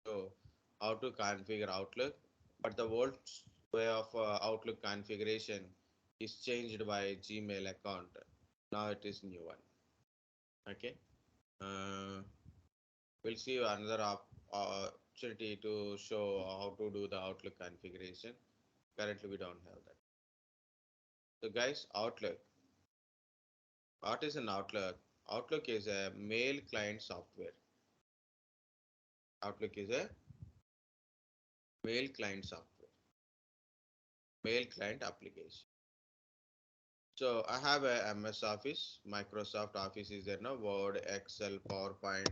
show how to configure Outlook, but the old way of Outlook configuration is changed by Gmail account. Now it is new one. Okay. Uh, we'll see another opportunity to show how to do the Outlook configuration. Currently, we don't have that. So, guys, Outlook. What is an Outlook? Outlook is a mail client software. Outlook is a mail client software, mail client application. So I have a MS Office, Microsoft Office is there now, Word, Excel, PowerPoint.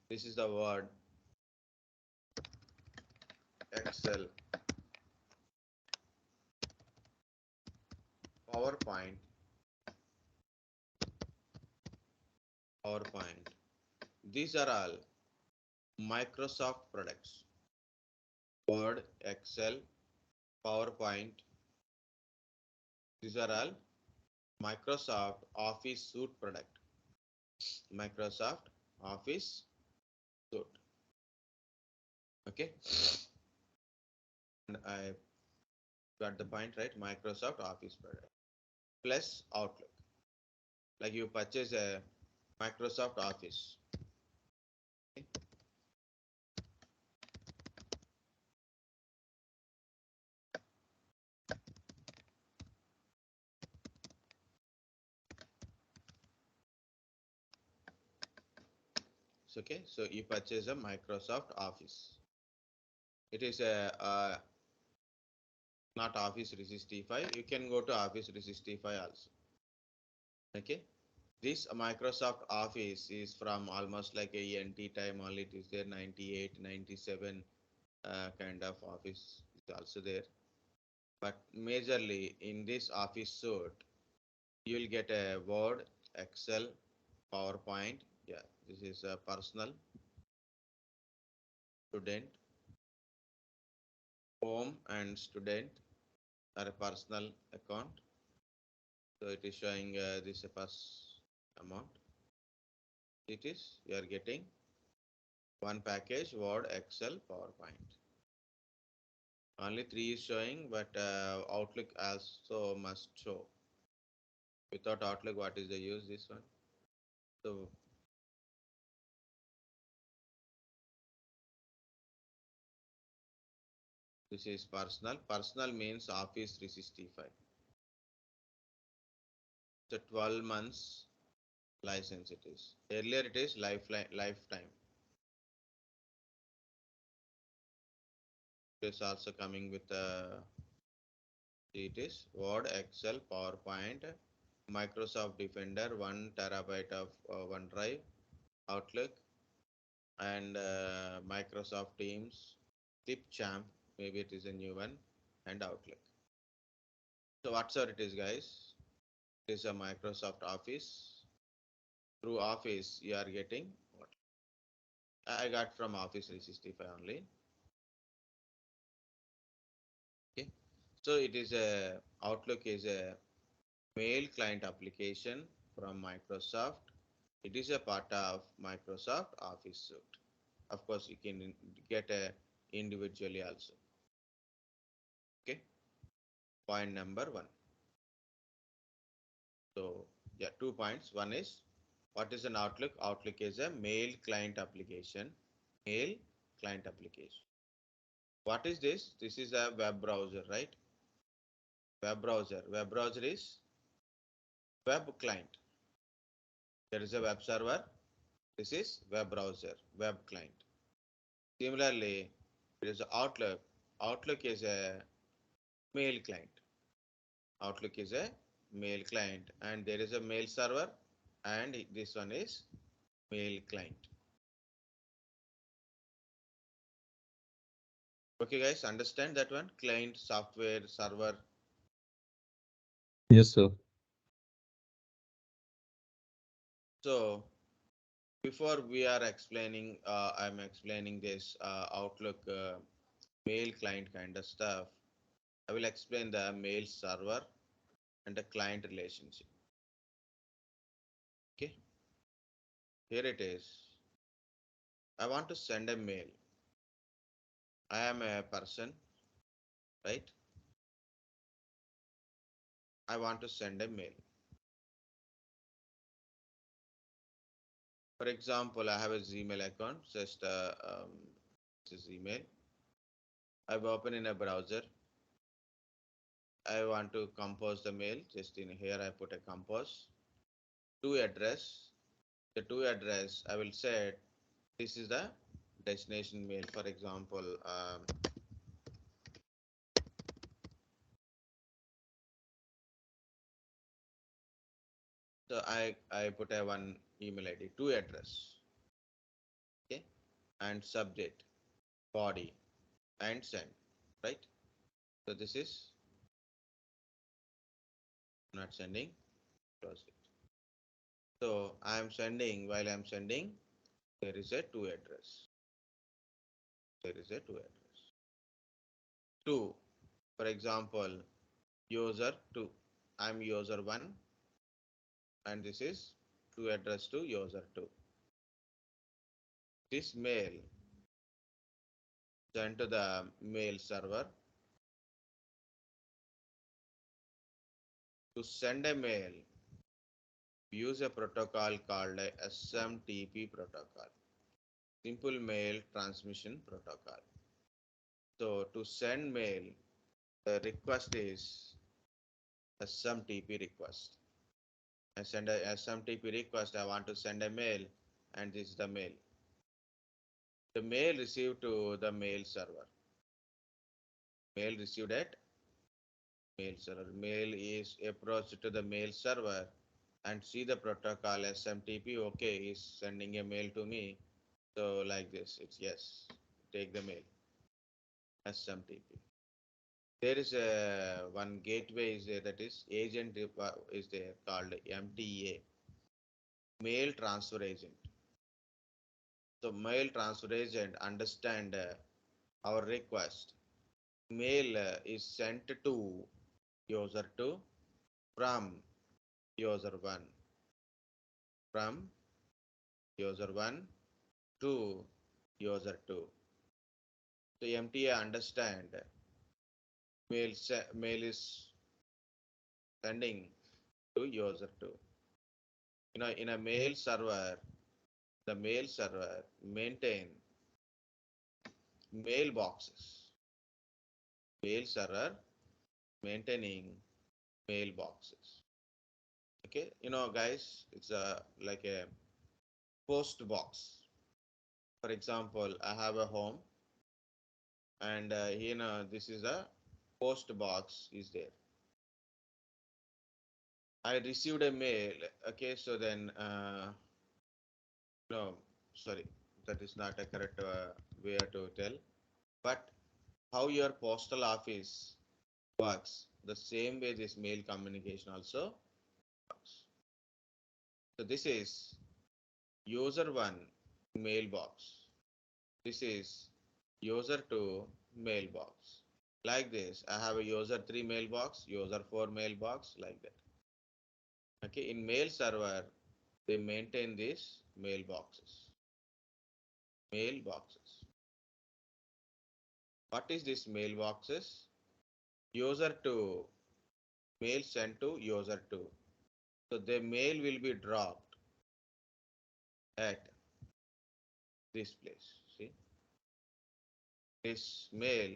This is the Word, Excel, PowerPoint, PowerPoint. These are all Microsoft products. Word, Excel, PowerPoint. These are all Microsoft Office suite product. Microsoft Office suite. Okay. And I got the point, right? Microsoft Office product plus Outlook. Like you purchase a Microsoft Office. Okay. Okay, so you purchase a Microsoft Office. It is a not Office 365. You can go to Office 365 also. Okay, this Microsoft Office is from almost like a NT time only. It is there 98, 97 kind of Office is also there. But majorly in this Office suite, you will get a Word, Excel, PowerPoint. Yeah, this is a personal, student, home and student are a personal account. So it is showing this pass amount. It is you are getting one package Word, Excel, PowerPoint. Only three is showing, but Outlook also must show. Without Outlook, what is the use this one? So this is personal. Personal means Office 365. It's a 12 months license it is. Earlier it is lifetime. It is also coming with it is Word, Excel, PowerPoint, Microsoft Defender, 1 TB of OneDrive, Outlook, and Microsoft Teams, Clipchamp, maybe it is a new one, and Outlook. So whatsoever it is, guys, it is a Microsoft Office. Through Office, you are getting what I got from Office 365 only. Okay, so it is a Outlook is a mail client application from Microsoft. It is a part of Microsoft Office suite. Of course, you can get a individually also. Okay, point number one. So yeah, 2 points. One is what is an Outlook? Outlook is a mail client application. Mail client application. What is this? This is a web browser, right? Web browser. Web browser is web client. There is a web server. This is web browser, web client. Similarly, there is Outlook. Outlook is a mail client. Outlook is a mail client, and there is a mail server, and this one is mail client. Okay, guys, understand that one? Client, software, server. Yes, sir. So before we are explaining, I'm explaining this Outlook mail client kind of stuff. I will explain the mail server and the client relationship. Okay, here it is. I want to send a mail. I am a person, right? I want to send a mail. For example, I have a Gmail account, just this is email. I've opened in a browser. I want to compose the mail. Just in here, I put a compose. To address, the to address, I will say this is the destination mail. For example, so I put a one email ID to address, okay, and subject, body, and send, right? So this is not sending, close it. So I am sending, while I am sending, there is a to address. There is a to address. To, for example, user 2. I am user 1 and this is to address to user 2. This mail sent to the mail server. To send a mail, use a protocol called a SMTP protocol, Simple Mail Transmission Protocol. So to send mail, the request is SMTP request. I send a SMTP request. I want to send a mail, and this is the mail. The mail received to the mail server. Mail received at mail server. Mail is approached to the mail server and see the protocol SMTP. Okay, is sending a mail to me. So like this, it's yes. Take the mail. SMTP. There is a one gateway is there, that is agent is there called MTA, mail transfer agent. So mail transfer agent understand our request. Mail is sent to user 2 from user 1, from user 1 to user 2. So MTA understand mail is sending to user 2. In a mail server, the mail server maintain mailboxes. Mail server maintaining mailboxes. Okay, guys, it's like a post box. For example, I have a home, and this is a post box is there. I received a mail. Okay, so then no, sorry, that is not a correct way to tell. But how your postal office works, the same way this mail communication also works. So this is user 1 mailbox. This is user 2 mailbox. Like this, I have a user 3 mailbox, user 4 mailbox, like that. Okay, in mail server, they maintain these mailboxes. Mailboxes. What is this mailboxes? User 2, mail sent to user 2. So the mail will be dropped at this place. See, this mail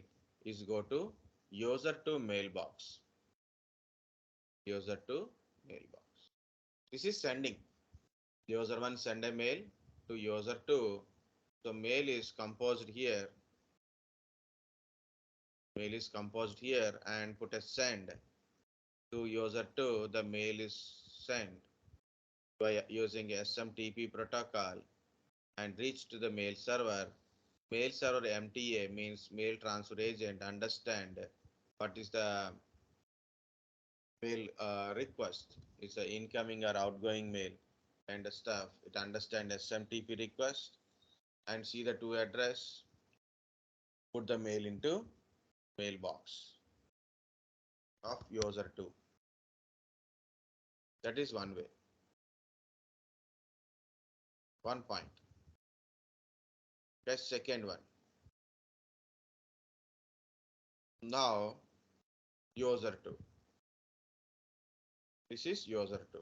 is go to user 2 mailbox. User 2 mailbox. This is sending. User 1 send a mail to user 2. So mail is composed here. Mail is composed here and put a send to user 2. The mail is sent by using SMTP protocol and reach to the mail server. Mail server MTA means mail transfer agent understand what is the mail request. It's an incoming or outgoing mail and stuff. It understands SMTP request and see the to address, put the mail into mailbox of user 2. That is one way, one point. That's second one. Now user 2. This is user 2.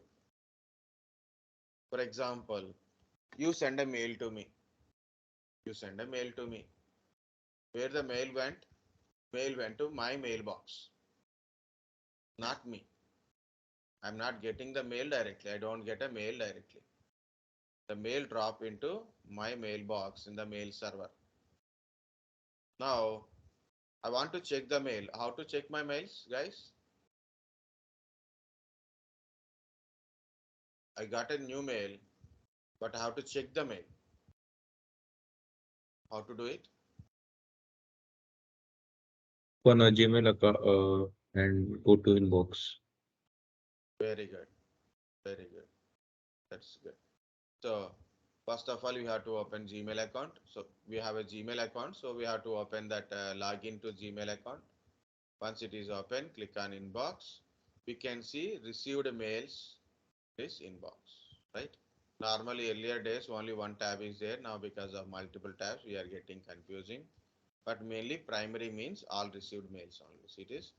For example, you send a mail to me. You send a mail to me. Where the mail went? Mail went to my mailbox, not me. I'm not getting the mail directly. I don't get a mail directly. The mail drop into my mailbox in the mail server. Now I want to check the mail. How to check my mails, guys? I got a new mail, but I have to check the mail. How to do it? Open a Gmail account and go to inbox. Very good. Very good. That's good. So first of all, you have to open Gmail account. So we have a Gmail account. So we have to open that login to Gmail account. Once it is open, click on inbox. We can see received mails, this inbox, right? Normally earlier days only one tab is there. Now because of multiple tabs, we are getting confusing. But mainly primary means all received mails only. So it is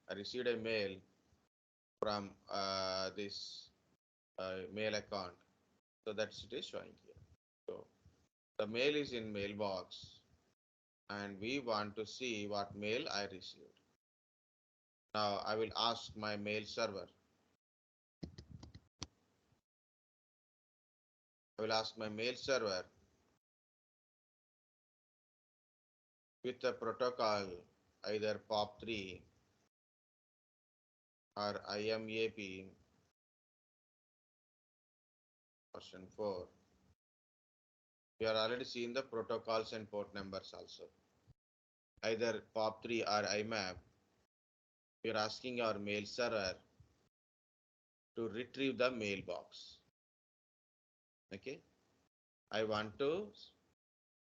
I received a mail from this mail account. So that's it is showing here. So the mail is in mailbox and we want to see what mail I received. Now I will ask my mail server. I will ask my mail server with a protocol either POP3 or IMAP version 4. We are already seeing the protocols and port numbers also. Either POP3 or IMAP. We are asking our mail server to retrieve the mailbox. Okay. I want to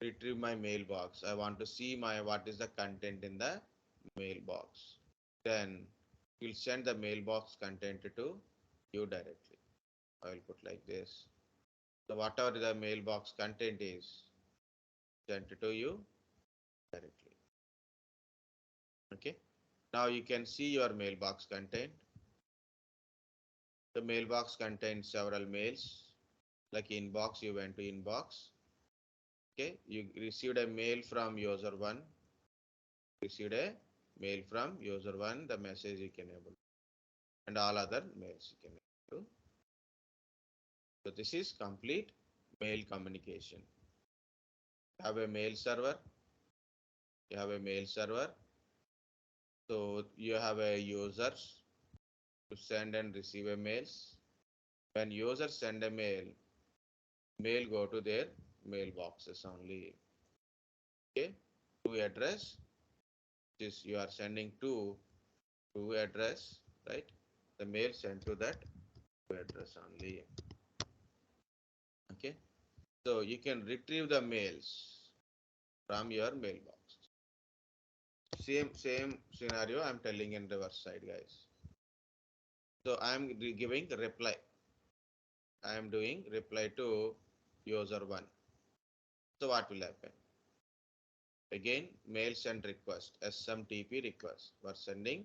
retrieve my mailbox. I want to see my what is the content in the mailbox. Then we'll send the mailbox content to you directly. I will put like this. So whatever the mailbox content is sent to you directly. Okay. Now you can see your mailbox content. The mailbox contains several mails. Like inbox, you went to inbox. Okay. You received a mail from user one. Received a mail from user one. The message you can able and all other mails you can able to. So this is complete mail communication. You have a mail server. You have a mail server. So you have a users to send and receive a mails. When users send a mail, mail go to their mailboxes only. Okay, to address this you are sending to address, right? The mail sent to that address only. Okay, so you can retrieve the mails from your mailbox. Same scenario I'm telling in reverse side, guys. So I'm giving the reply. I am doing reply to user one. So what will happen? Again, mail send request, SMTP request. We're sending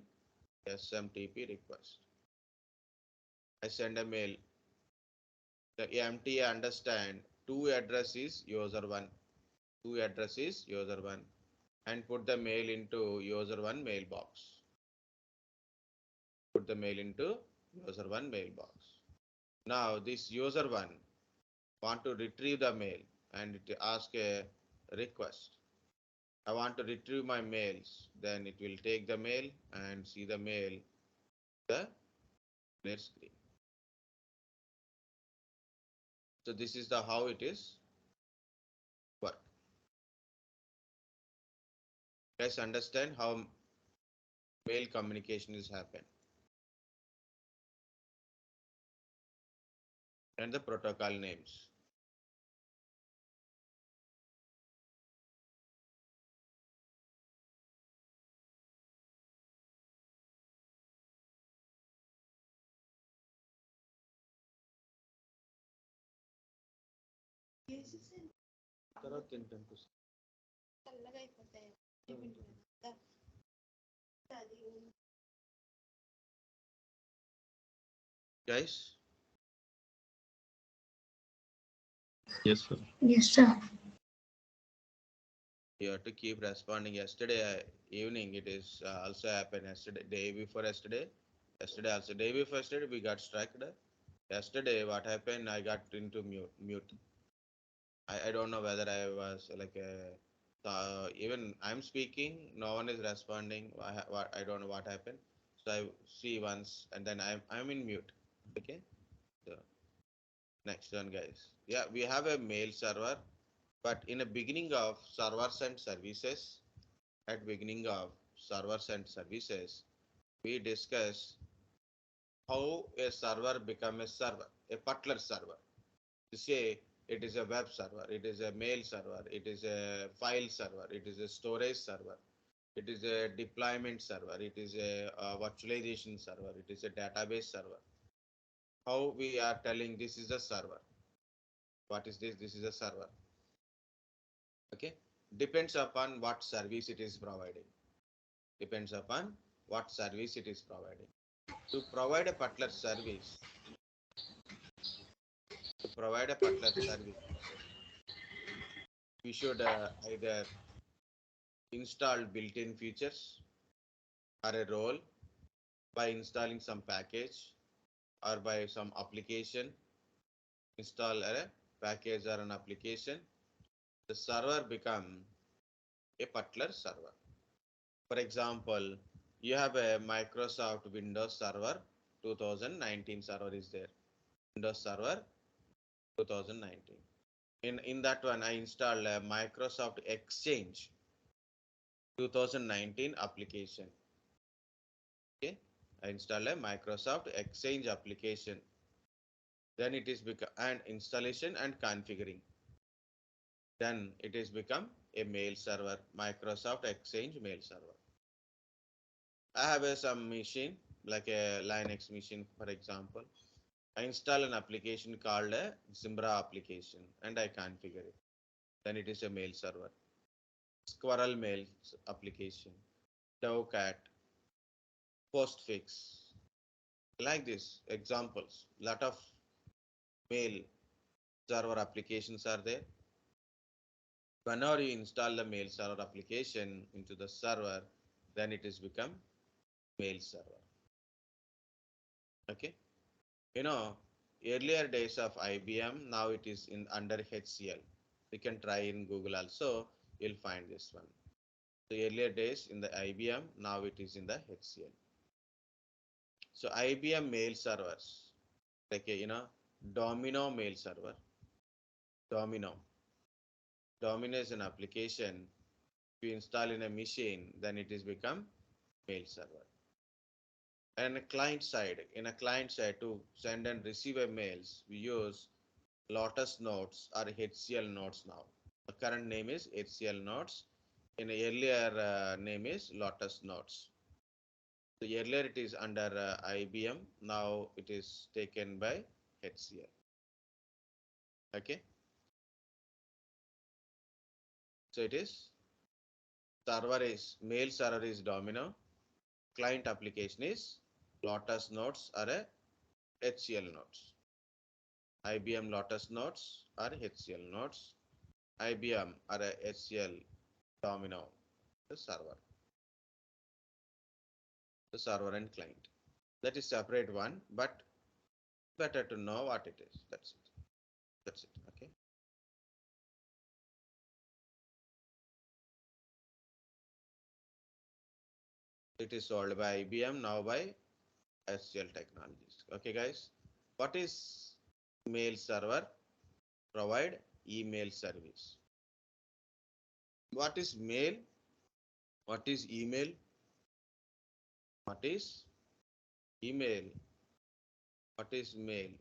SMTP request. I send a mail. The MTA understand to address is user one. To address is user one. And put the mail into user one mailbox. Put the mail into user one mailbox. Now this user one want to retrieve the mail and it ask a request. I want to retrieve my mails. Then it will take the mail and see the mail the net screen. So this is the how it is work. Guys understand how mail communication is happen and the protocol names. తర్వాత తింటాను. Guys, Yes, sir. Yes, sir. you have to keep responding. Yesterday evening, it is also happened. Yesterday, day before yesterday, yesterday also day before yesterday, we got struck. Yesterday, what happened? I got into mute. I don't know whether I was like even I'm speaking, no one is responding. I don't know what happened. So I see once, and then I'm in mute. Okay. So next one, guys. Yeah, we have a mail server, but in the beginning of servers and services, at beginning of servers and services, we discuss how a server become a server, a Butler server. To say it is a web server, it is a mail server, it is a file server, it is a storage server, it is a deployment server, it is a virtualization server, it is a database server. How we are telling this is a server? What is this? This is a server. Okay, depends upon what service it is providing. Depends upon what service it is providing. To provide a particular service, to provide a particular service, we should either install built-in features or a role by installing some package or by some application, install a package or an application, the server become a particular server. For example, you have a Microsoft Windows Server 2019 server is there. Windows Server 2019. In that one, I installed a Microsoft Exchange 2019 application. Okay, I install a Microsoft Exchange application. Then it is become an installation and configuring. Then it is become a mail server, Microsoft Exchange mail server. I have some machine like a Linux machine, for example. I install an application called a Zimbra application and I configure it. Then it is a mail server. SquirrelMail application, Dovecot, Postfix, like this examples. Lot of mail server applications are there. Whenever you install the mail server application into the server, then it is become mail server. Okay. You know, earlier days of IBM, now it is in under HCL. You can try in Google also, you'll find this one. The earlier days in the IBM, now it is in the HCL. So IBM mail servers, like Domino mail server. Domino. Domino is an application. If you install in a machine, then it is become mail server. And in a client side to send and receive a mails, we use Lotus nodes or HCL nodes now. The current name is HCL nodes. In earlier name is Lotus nodes. So earlier it is under IBM. Now it is taken by HCL. Okay. So it is mail server is Domino. Client application is Lotus nodes or a HCL nodes. IBM Lotus nodes or HCL nodes. IBM or a HCL Domino, the server and client. That is separate one, but better to know what it is. That's it. That's it. Okay. It is sold by IBM now by HCL Technologies. Okay, guys. What is mail server? Provide email service. What is mail? What is email? What is email? What is mail?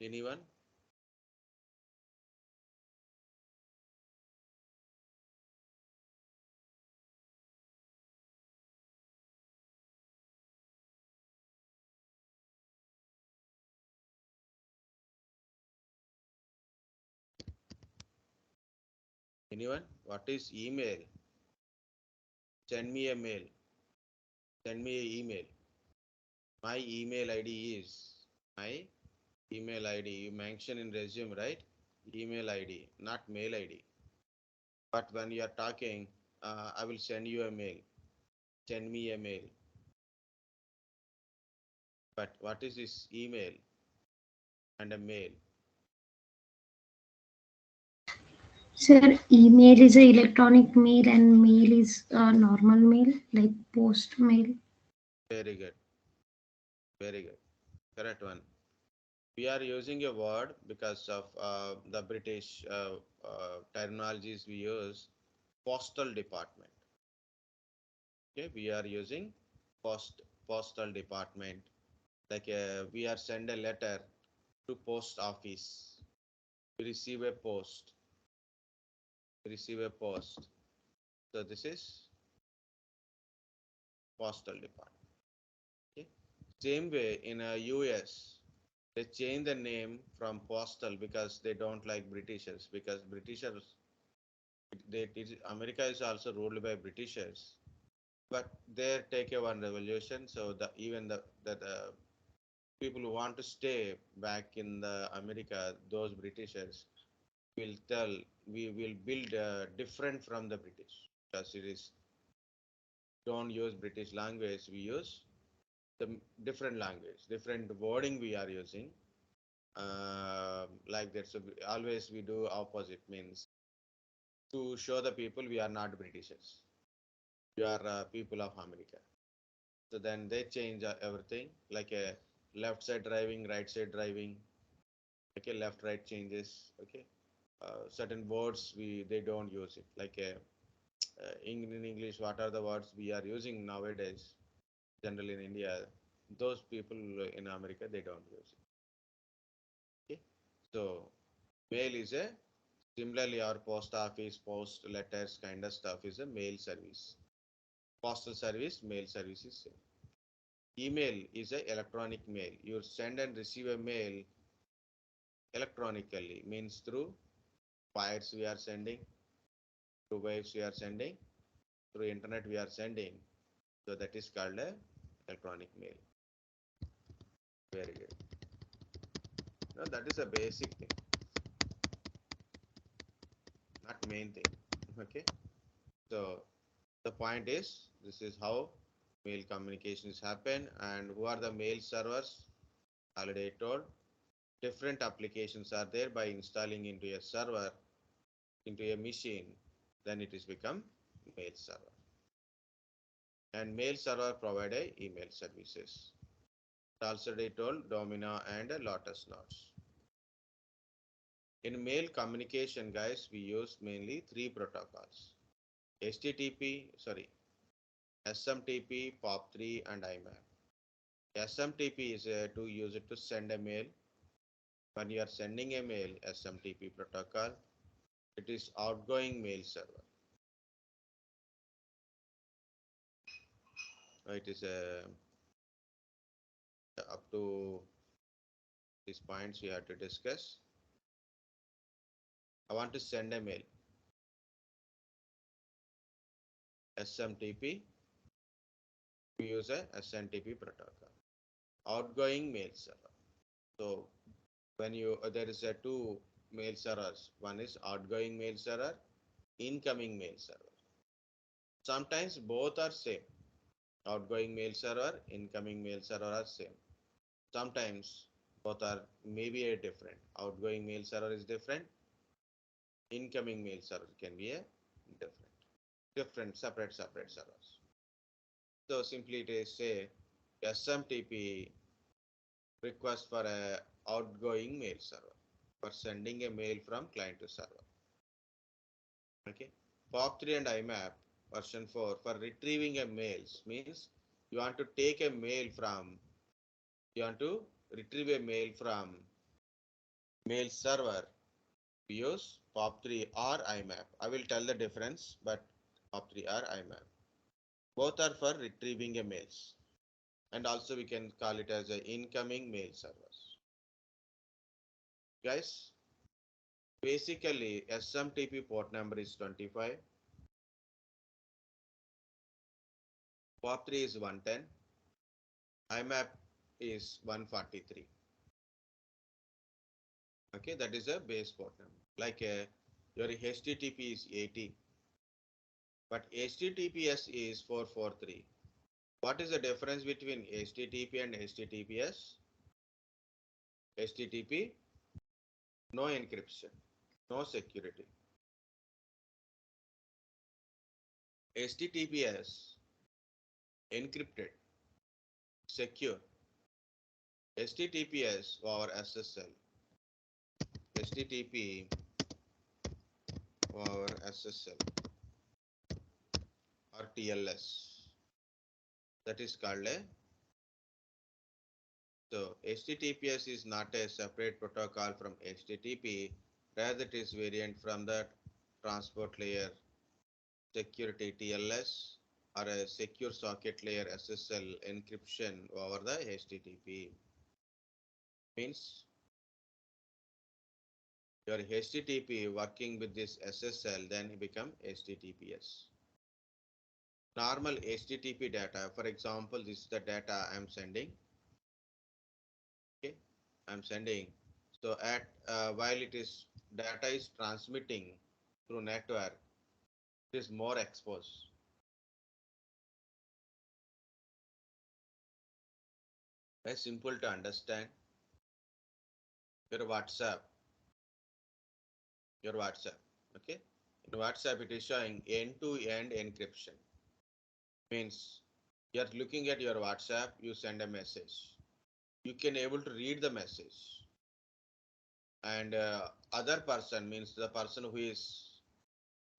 Anyone? Anyone? What is email? Send me a mail. Send me an email. My email ID is my email ID. You mention in resume, right? Email ID, not mail ID. But when you are talking, I will send you a mail. Send me a mail. But what is this email and a mail? Sir, email is a electronic mail and mail is a normal mail, like post mail. Very good. Very good. Correct one. We are using a word because of the British terminologies we use. Postal department. Okay, we are using postal department. Like we are send a letter to post office. We receive a post. We receive a post. So this is postal department. Okay. Same way in US, they change the name from postal because they don't like Britishers, because Britishers, America is also ruled by Britishers, but they take a one revolution. So the even the people who want to stay back in the America, those Britishers will tell we will build different from the British, because it is don't use British language, we use the different language, different wording we are using. Like that. So always we do opposite, means to show the people we are not Britishers. We are people of America. So then they change everything, like a left side driving, right side driving. Okay, left right changes. Okay, certain words they don't use it. Like in English, what are the words we are using nowadays? Generally in India, those people in America they don't use it. Okay, so mail is a similarly our post office, post letters kind of stuff is a mail service. Postal service, mail service is same. Email is a electronic mail. You send and receive a mail electronically, means through wires we are sending, through waves we are sending, through internet we are sending. So that is called a electronic mail. Very good. Now that is a basic thing, not main thing. Okay. So the point is, this is how mail communications happen, and who are the mail servers? Already told. Different applications are there. By installing into a server, into a machine, then it is become mail server. And mail server provide a email services. Also they told Domino and Lotus nodes. In mail communication, guys, we use mainly three protocols: SMTP, POP3, and IMAP. SMTP is to use it to send a mail. When you are sending a mail, SMTP protocol, it is outgoing mail server. It is up to these points we have to discuss. I want to send a mail. SMTP, we use a SMTP protocol. Outgoing mail server. So when you there is a two mail servers. One is outgoing mail server, incoming mail server. Sometimes both are same. Outgoing mail server, incoming mail server are same. Sometimes both are maybe a different. Outgoing mail server is different. Incoming mail server can be a different separate servers. So simply it is say SMTP request for a outgoing mail server for sending a mail from client to server. Okay. POP3 and IMAP version 4 for retrieving a mails, means you want to take a mail from, you want to retrieve a mail from mail server. We use POP3 or IMAP. I will tell the difference, but POP3 or IMAP. Both are for retrieving a mails. And also we can call it as a incoming mail servers. Guys, Basically, SMTP port number is 25. POP3 is 110. IMAP is 143. Okay, that is a base port number. Like your HTTP is 80, but HTTPS is 443. What is the difference between HTTP and HTTPS? HTTP, no encryption, no security. HTTPS, encrypted, secure. HTTPS over SSL. HTTP over SSL or TLS. That is called a. So HTTPS is not a separate protocol from HTTP. Rather, it is variant from the transport layer security TLS or a secure socket layer SSL encryption over the HTTP. Means your HTTP working with this SSL, then it become HTTPS. Normal HTTP data, for example, this is the data I'm sending. Okay, I'm sending. So at while it is data is transmitting through network, it is more exposed. Very simple to understand. Your WhatsApp. Okay. In WhatsApp, it is showing end-to-end encryption. Means you're looking at your WhatsApp, you send a message. You can able to read the message. And other person means the person who is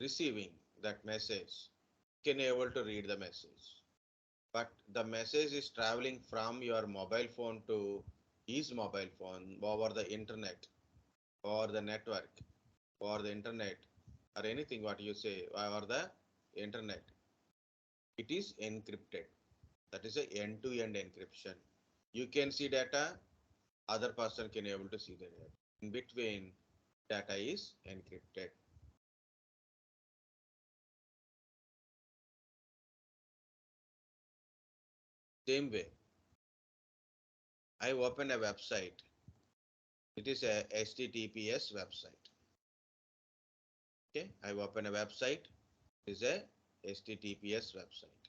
receiving that message can able to read the message. But the message is traveling from your mobile phone to his mobile phone over the internet or the network or the internet or anything what you say over the internet. It is encrypted. That is a end-to-end encryption. You can see data, other person can able to see the data. In between, data is encrypted. Same way, I open a website. It is a HTTPS website. Okay, I open a website. It is a HTTPS website.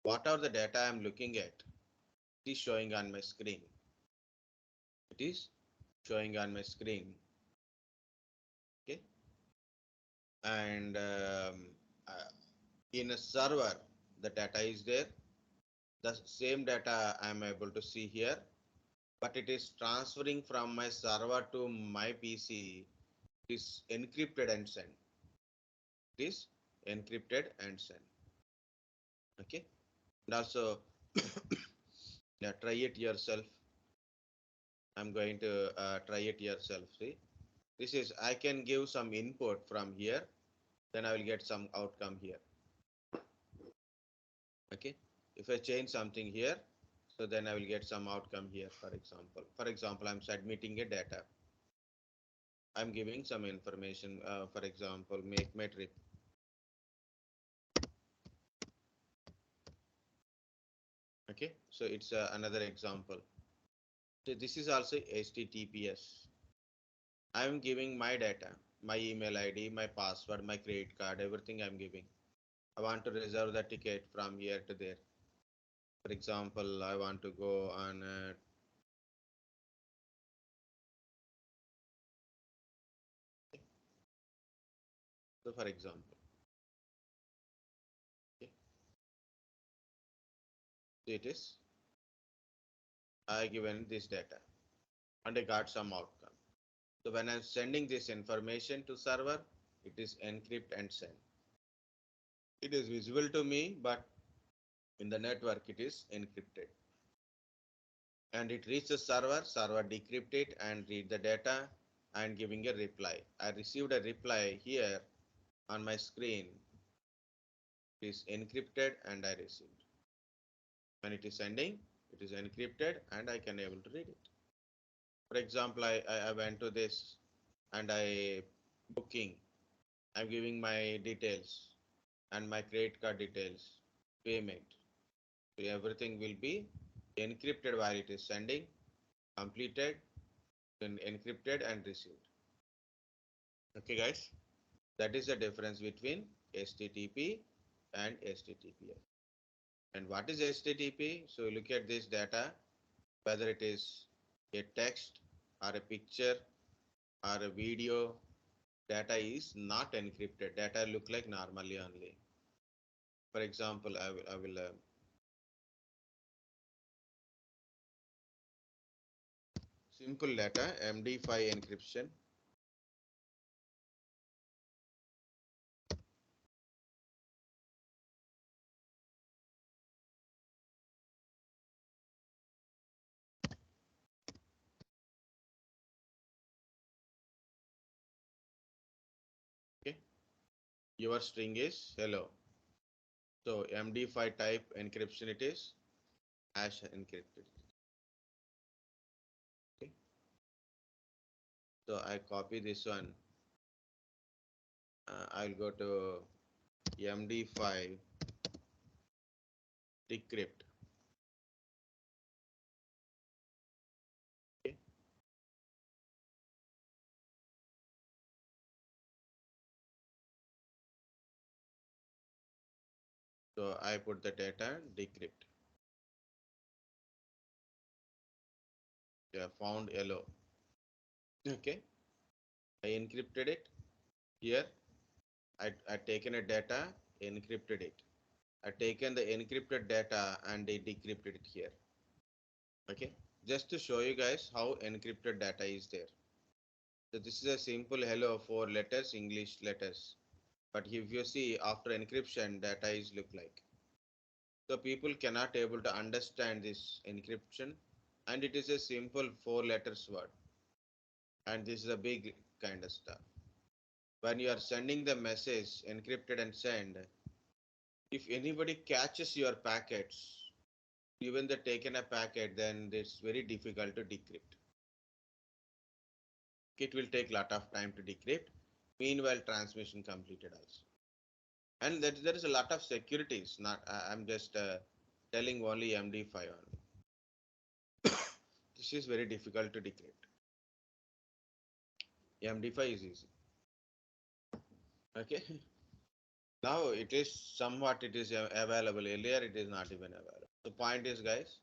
What are the data I'm looking at? It is showing on my screen. It is showing on my screen. Okay, and in a server, the data is there. The same data I'm able to see here, but it is transferring from my server to my PC. It is encrypted and sent. It is encrypted and sent. Okay, and also yeah, try it yourself. I'm going to try it yourself. See, this is I can give some input from here, then I will get some outcome here. Okay, if I change something here, so then I will get some outcome here. For example, I'm submitting a data. I'm giving some information. For example, make my trip. Okay, so it's another example. So this is also HTTPS. I'm giving my data, my email ID, my password, my credit card, everything I'm giving. I want to reserve the ticket from here to there. For example, I want to go on so for example, okay, so it is I given this data and I got some outcome. So when I'm sending this information to server, it is encrypt and send. It is visible to me, but in the network it is encrypted. And it reaches server decrypt it and read the data and giving a reply. I received a reply here on my screen. It is encrypted and I received. When it is sending, it is encrypted and I can able to read it. For example, I went to this and I booking. I'm giving my details and my credit card details, payment. So everything will be encrypted while it is sending, completed, then encrypted and received. Okay, guys, that is the difference between HTTP and HTTPS. And what is HTTP? So look at this data, whether it is a text or a picture or a video, data is not encrypted. Data look like normally only. For example, I will simple data MD5 encryption. Okay, your string is hello. So MD5 type encryption it is, hash encrypted. Okay, so I copy this one. I'll go to MD5 decrypt. Okay, so I put the data decrypt. Yeah, found hello. Okay, I encrypted it here. I taken a data, encrypted it. I taken the encrypted data and I decrypted it here. Okay, just to show you guys how encrypted data is there. So this is a simple hello, 4 letters, English letters. But if you see after encryption, data is look like. So people cannot able to understand this encryption, and it is a simple 4 letters word. And this is a big kind of stuff. When you are sending the message encrypted and send, if anybody catches your packets, even they taken a packet, then it's very difficult to decrypt. It will take a lot of time to decrypt. Meanwhile, transmission completed also. And that there is a lot of securities. Not I'm just telling only MD5 only. This is very difficult to decrypt. MD5 is easy. Okay. Now it is somewhat it is available. Earlier it is not even available. The point is, guys,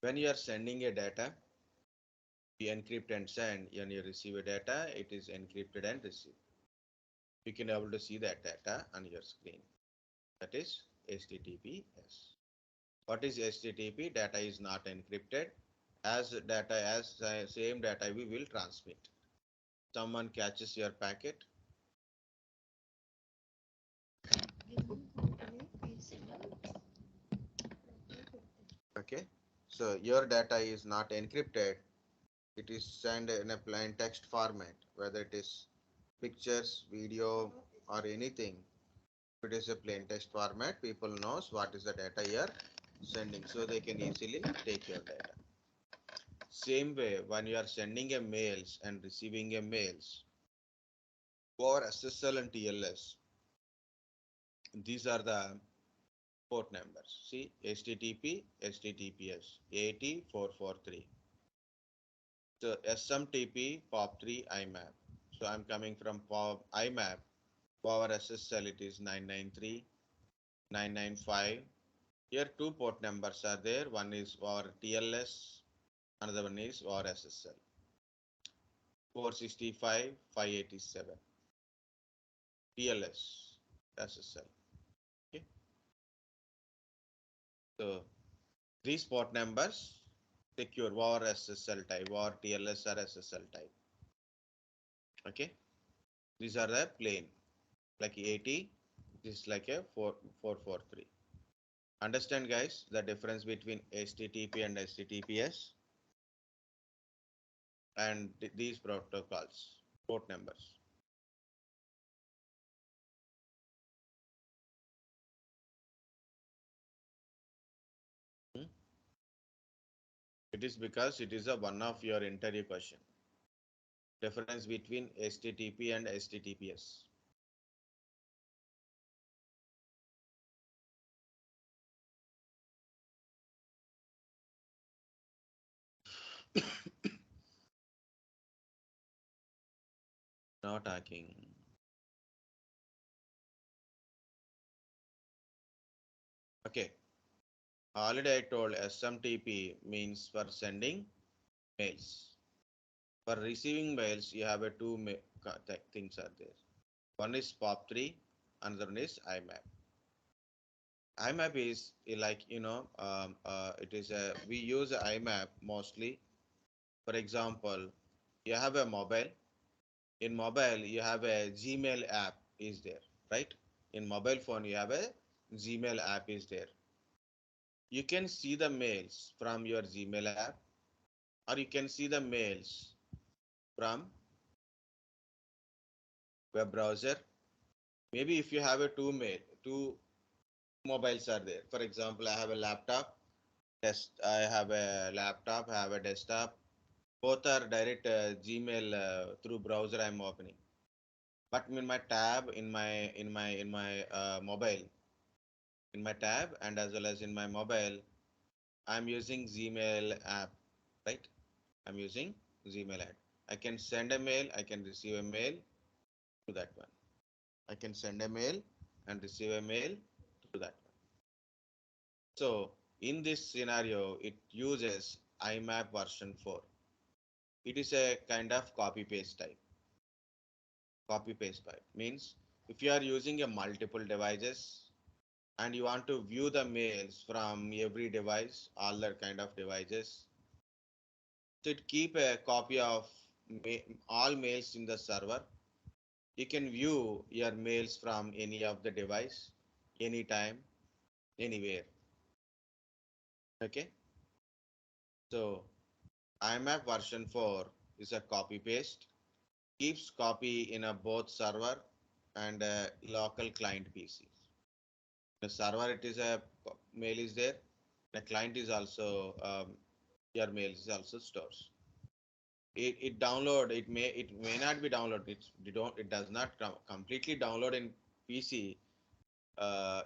when you are sending a data, you encrypt and send. When you receive a data, it is encrypted and received. You can able to see that data on your screen. That is HTTPS. What is HTTP? Data is not encrypted. As same data we will transmit. Someone catches your packet. Okay. So your data is not encrypted. It is sent in a plain text format, whether it is pictures, video, or anything. If it is a plain text format, people knows what is the data you are sending, so they can easily take your data. Same way, when you are sending a mails and receiving a mails over SSL and TLS, these are the port numbers. See, HTTP, HTTPS, 80443. So SMTP, POP3, IMAP. So I'm coming from POP IMAP. Over SSL it is 993, 995. Here two port numbers are there. One is for TLS, another one is for SSL. 465, 587. TLS, SSL. Okay. So these port numbers secure war SSL type, war TLS or SSL type. Okay. These are the plain, like 80. This is like a 443. Understand, guys, the difference between HTTP and HTTPS and these protocols, port numbers. Hmm? It is because it is a one of your interview question. Difference between STTP and HTTPS. No talking. Okay. Already I told SMTP means for sending mails. For receiving mails, you have a two things are there. One is POP3, another one is IMAP. IMAP is like, it is a, we use IMAP mostly. For example, you have a mobile. In mobile, you have a Gmail app is there, right? In mobile phone, you have a Gmail app is there. You can see the mails from your Gmail app, or you can see the mails from web browser. Maybe if you have a two mobiles are there. For example, I have a laptop. I have a laptop. I have a desktop. Both are direct Gmail through browser I'm opening. But in my tab in my mobile, in my tab and as well as in my mobile, I'm using Gmail app, right? I'm using Gmail app. I can send a mail. I can receive a mail to that one. I can send a mail and receive a mail to that one. So in this scenario, it uses IMAP version 4. It is a kind of copy paste type. Copy paste type means if you are using a multiple devices and you want to view the mails from every device, all that kind of devices, so it keep a copy of all mails in the server. You can view your mails from any of the device, anytime, anywhere. Okay. So IMAP version 4 is a copy paste, keeps copy in a both server and a local client PCs. The server it is a mail is there. The client is also your mail is also stores. It download it may not be download it does not completely download in PC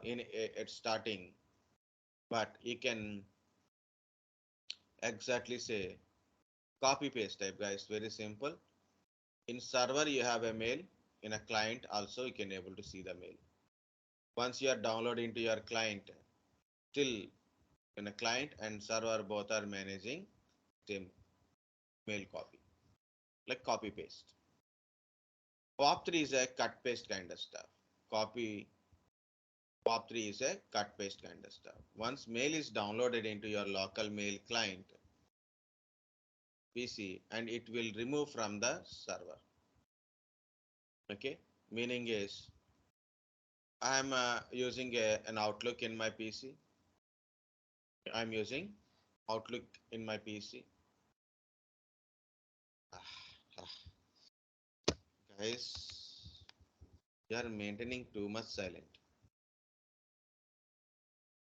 in at starting, but you can exactly say copy paste type, guys, very simple. In server you have a mail, in a client also you can able to see the mail. Once you are downloading to your client, still in a client and server both are managing same mail copy, like copy paste. POP3 is a cut paste kind of stuff. Copy POP3 is a cut paste kind of stuff. Once mail is downloaded into your local mail client PC and it will remove from the server. Okay, meaning is I'm using an Outlook in my PC. I'm using Outlook in my PC. Guys, you are maintaining too much silent.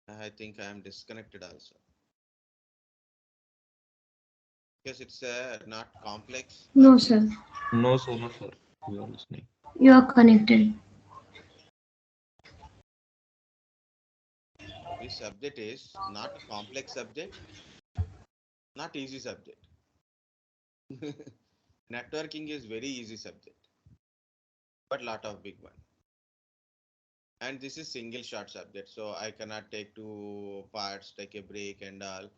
I think I am disconnected also. Because it's not complex. No, sir. No, sir, no, sir. We are listening. You are connected. This subject is not a complex subject, not easy subject. Networking is very easy subject, but lot of big one. And this is single short subject, so I cannot take two parts, take a break and all.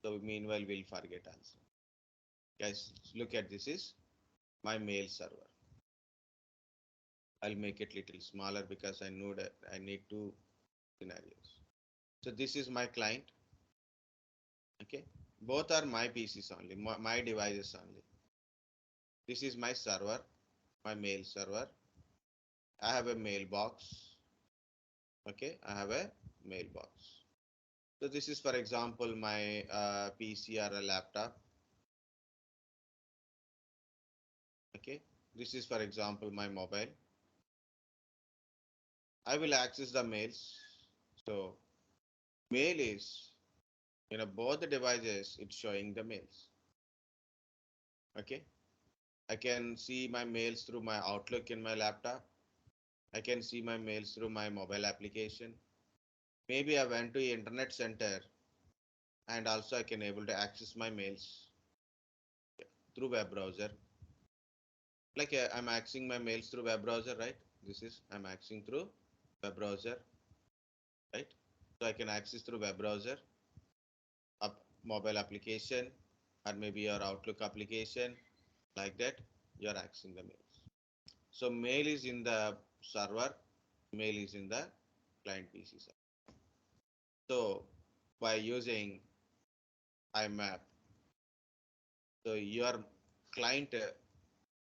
So meanwhile, we'll forget also. Guys, look at this is my mail server. I'll make it little smaller because I know that I need two scenarios. So this is my client. Okay, both are my PCs only, my devices only. This is my server, my mail server. I have a mailbox. Okay, I have a mailbox. So this is, for example, my PC or a laptop. Okay, this is, for example, my mobile. I will access the mails. So mail is, both the devices, it's showing the mails. Okay, I can see my mails through my Outlook in my laptop. I can see my mails through my mobile application. Maybe I went to internet center and also I can able to access my mails through web browser. Like I'm accessing my mails through web browser, right? This is I'm accessing through web browser, right? So I can access through web browser, mobile application, or maybe your Outlook application, like that. You're accessing the mails. So mail is in the server, mail is in the client PC server. So by using IMAP, so your client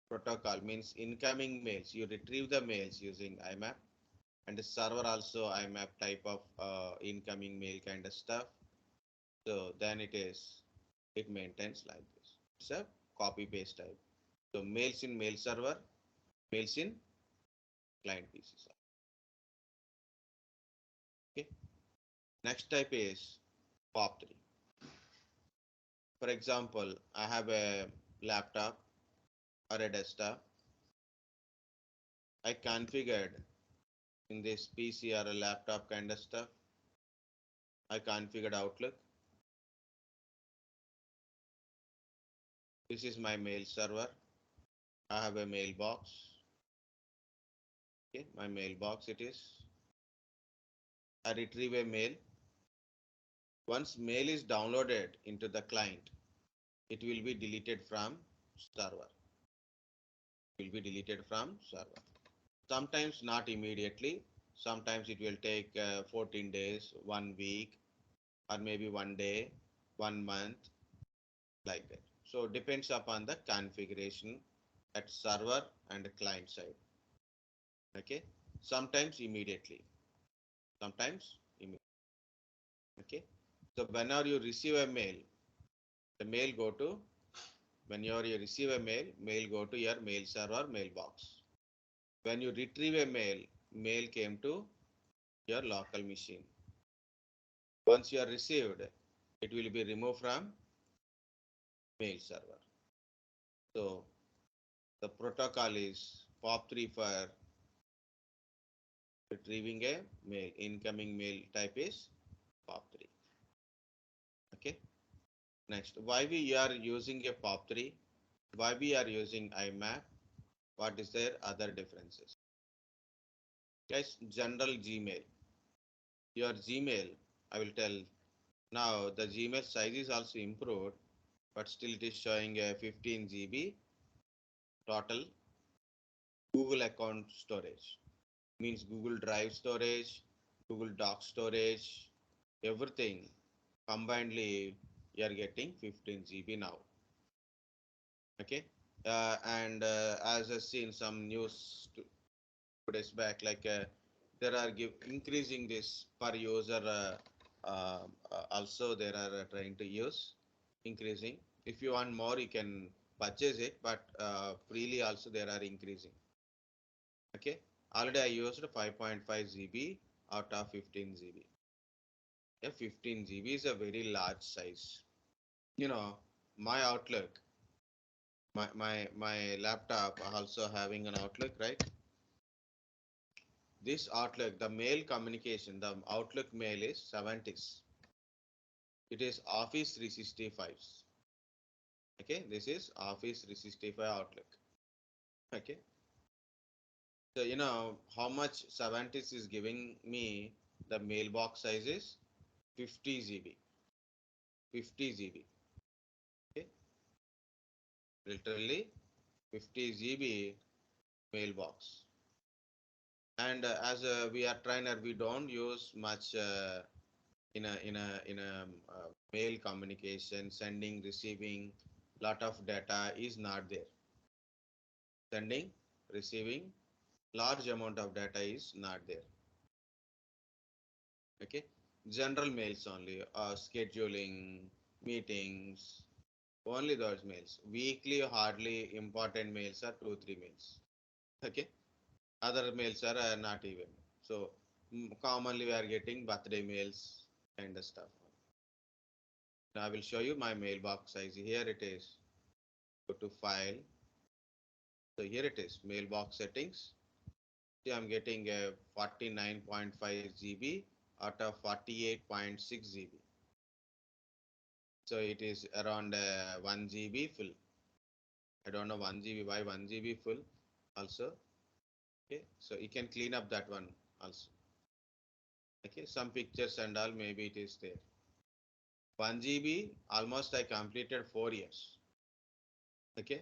protocol means incoming mails. You retrieve the mails using IMAP, and the server also IMAP type of incoming mail kind of stuff. So then it maintains like this. It's a copy paste type. So mails in mail server, mails in client PC server. Okay. Next type is POP3. For example, I have a laptop or a desktop. I configured in this PC or a laptop kind of stuff. I configured Outlook. This is my mail server. I have a mailbox. Okay, my mailbox it is. I retrieve a mail. Once mail is downloaded into the client, it will be deleted from server. It will be deleted from server. Sometimes not immediately. Sometimes it will take 14 days, 1 week, or maybe 1 day, 1 month, like that. So depends upon the configuration at server and client side. Okay. Sometimes immediately. Sometimes immediately. Okay. So whenever you receive a mail, the mail go to whenever you receive a mail, mail go to your mail server mailbox. When you retrieve a mail, mail came to your local machine. Once you are received, it will be removed from mail server. So the protocol is POP3 for retrieving a mail. Incoming mail type is POP3. Okay. Next, why we are using a POP3? Why we are using IMAP? What is their other differences? Guys, general Gmail. Your Gmail, I will tell now the Gmail size is also improved, but still it is showing a 15 GB total Google account storage. Means Google Drive storage, Google Doc storage, everything combinedly you are getting 15 GB now. Okay. And as I seen some news 2 days back, like there are increasing this per user. Also, there are trying to use increasing. If you want more, you can purchase it, but freely also there are increasing. Okay. Already I used 5.5 GB out of 15 GB. Yeah, 15 GB is a very large size. You know, my Outlook, my laptop also having an Outlook, right? This Outlook, the mail communication, the Outlook mail is 70s. It is Office 365. Okay, this is Office 365 Outlook. Okay. So you know how much 70s is giving me the mailbox size is 50 GB. 50 GB. Okay. Literally 50 GB mailbox. And as we are trainer, we don't use much in a mail communication, sending, receiving, lot of data is not there. Sending, receiving, large amount of data is not there. Okay, general mails only, scheduling, meetings, only those mails. Weekly, hardly important mails are 2-3 mails. Okay, other mails are not even. So commonly we are getting birthday mails kind of stuff. Now I will show you my mailbox size. Here it is. Go to file, So here it is, mailbox settings. See, I'm getting a 49.5 GB out of 48.6 GB. So it is around 1 GB full. I don't know 1 GB, why 1 GB full also. Okay, so you can clean up that one also. Okay, some pictures and all, maybe it is there. 1 GB, almost I completed 4 years. Okay,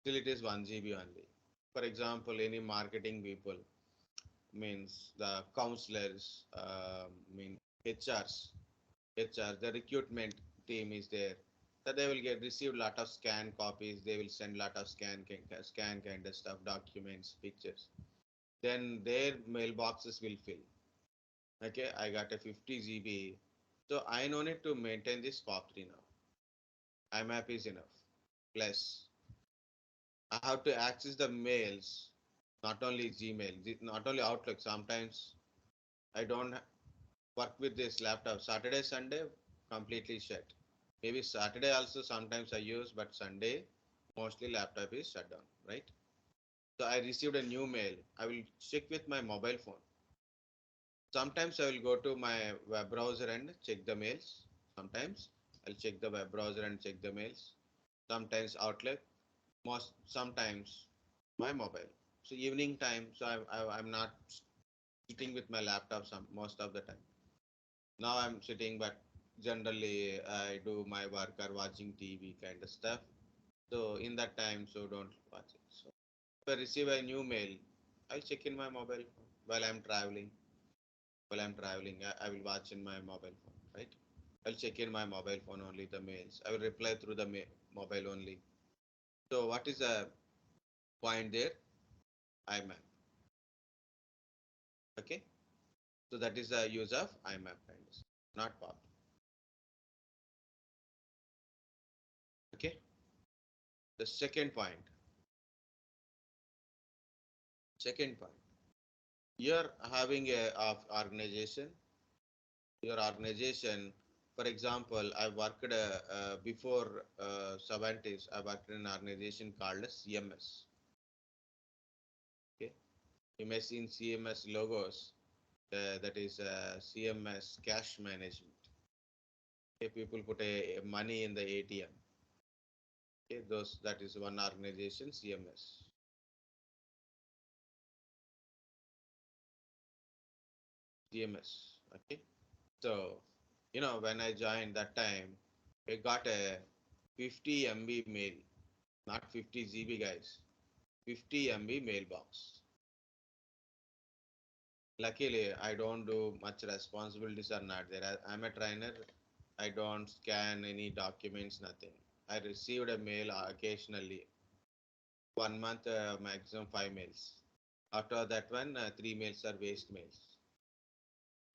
still it is 1 GB only. For example, any marketing people, means the counselors, mean HRs, the recruitment team is there. So they will get receive lot of scan copies. They will send lot of scan kind of stuff, documents, pictures. Then their mailboxes will fill. Okay, I got a 50 GB. So I no need to maintain this POP3 now. IMAP is enough. Plus, I have to access the mails, not only Gmail, not only Outlook. Sometimes I don't work with this laptop. Saturday, Sunday, completely shut. Maybe Saturday also sometimes I use, but Sunday, mostly laptop is shut down, right? So I received a new mail. I will check with my mobile phone. Sometimes I will go to my web browser and check the mails. Sometimes I'll check the web browser and check the mails. Sometimes Outlook, sometimes my mobile. So evening time, so I'm not sitting with my laptop most of the time. Now I'm sitting, but generally I do my work or watching TV kind of stuff. So in that time, so don't watch it. So if I receive a new mail, I'll check in my mobile phone while I'm traveling. While I'm traveling, I will watch in my mobile phone, right? I'll check in my mobile phone only the mails. I will reply through the mobile only. So what is the point there? IMAP. Okay. So that is the use of IMAP kind of, not POP. Okay. The second point. Second point. You're having a of organization. Your organization, for example, I worked before 70s. I worked in an organization called CMS. Okay, you may see in CMS logos. That is CMS cash management. Okay, people put a money in the ATM. Okay, that is one organization, CMS. CMS. Okay, so when I joined that time, I got a 50 MB mail, not 50 GB guys, 50 MB mailbox. Luckily, I don't do much responsibilities are not there. I'm a trainer. I don't scan any documents, nothing. I received a mail occasionally. 1 month, maximum 5 mails. After that one, 3 mails are waste mails.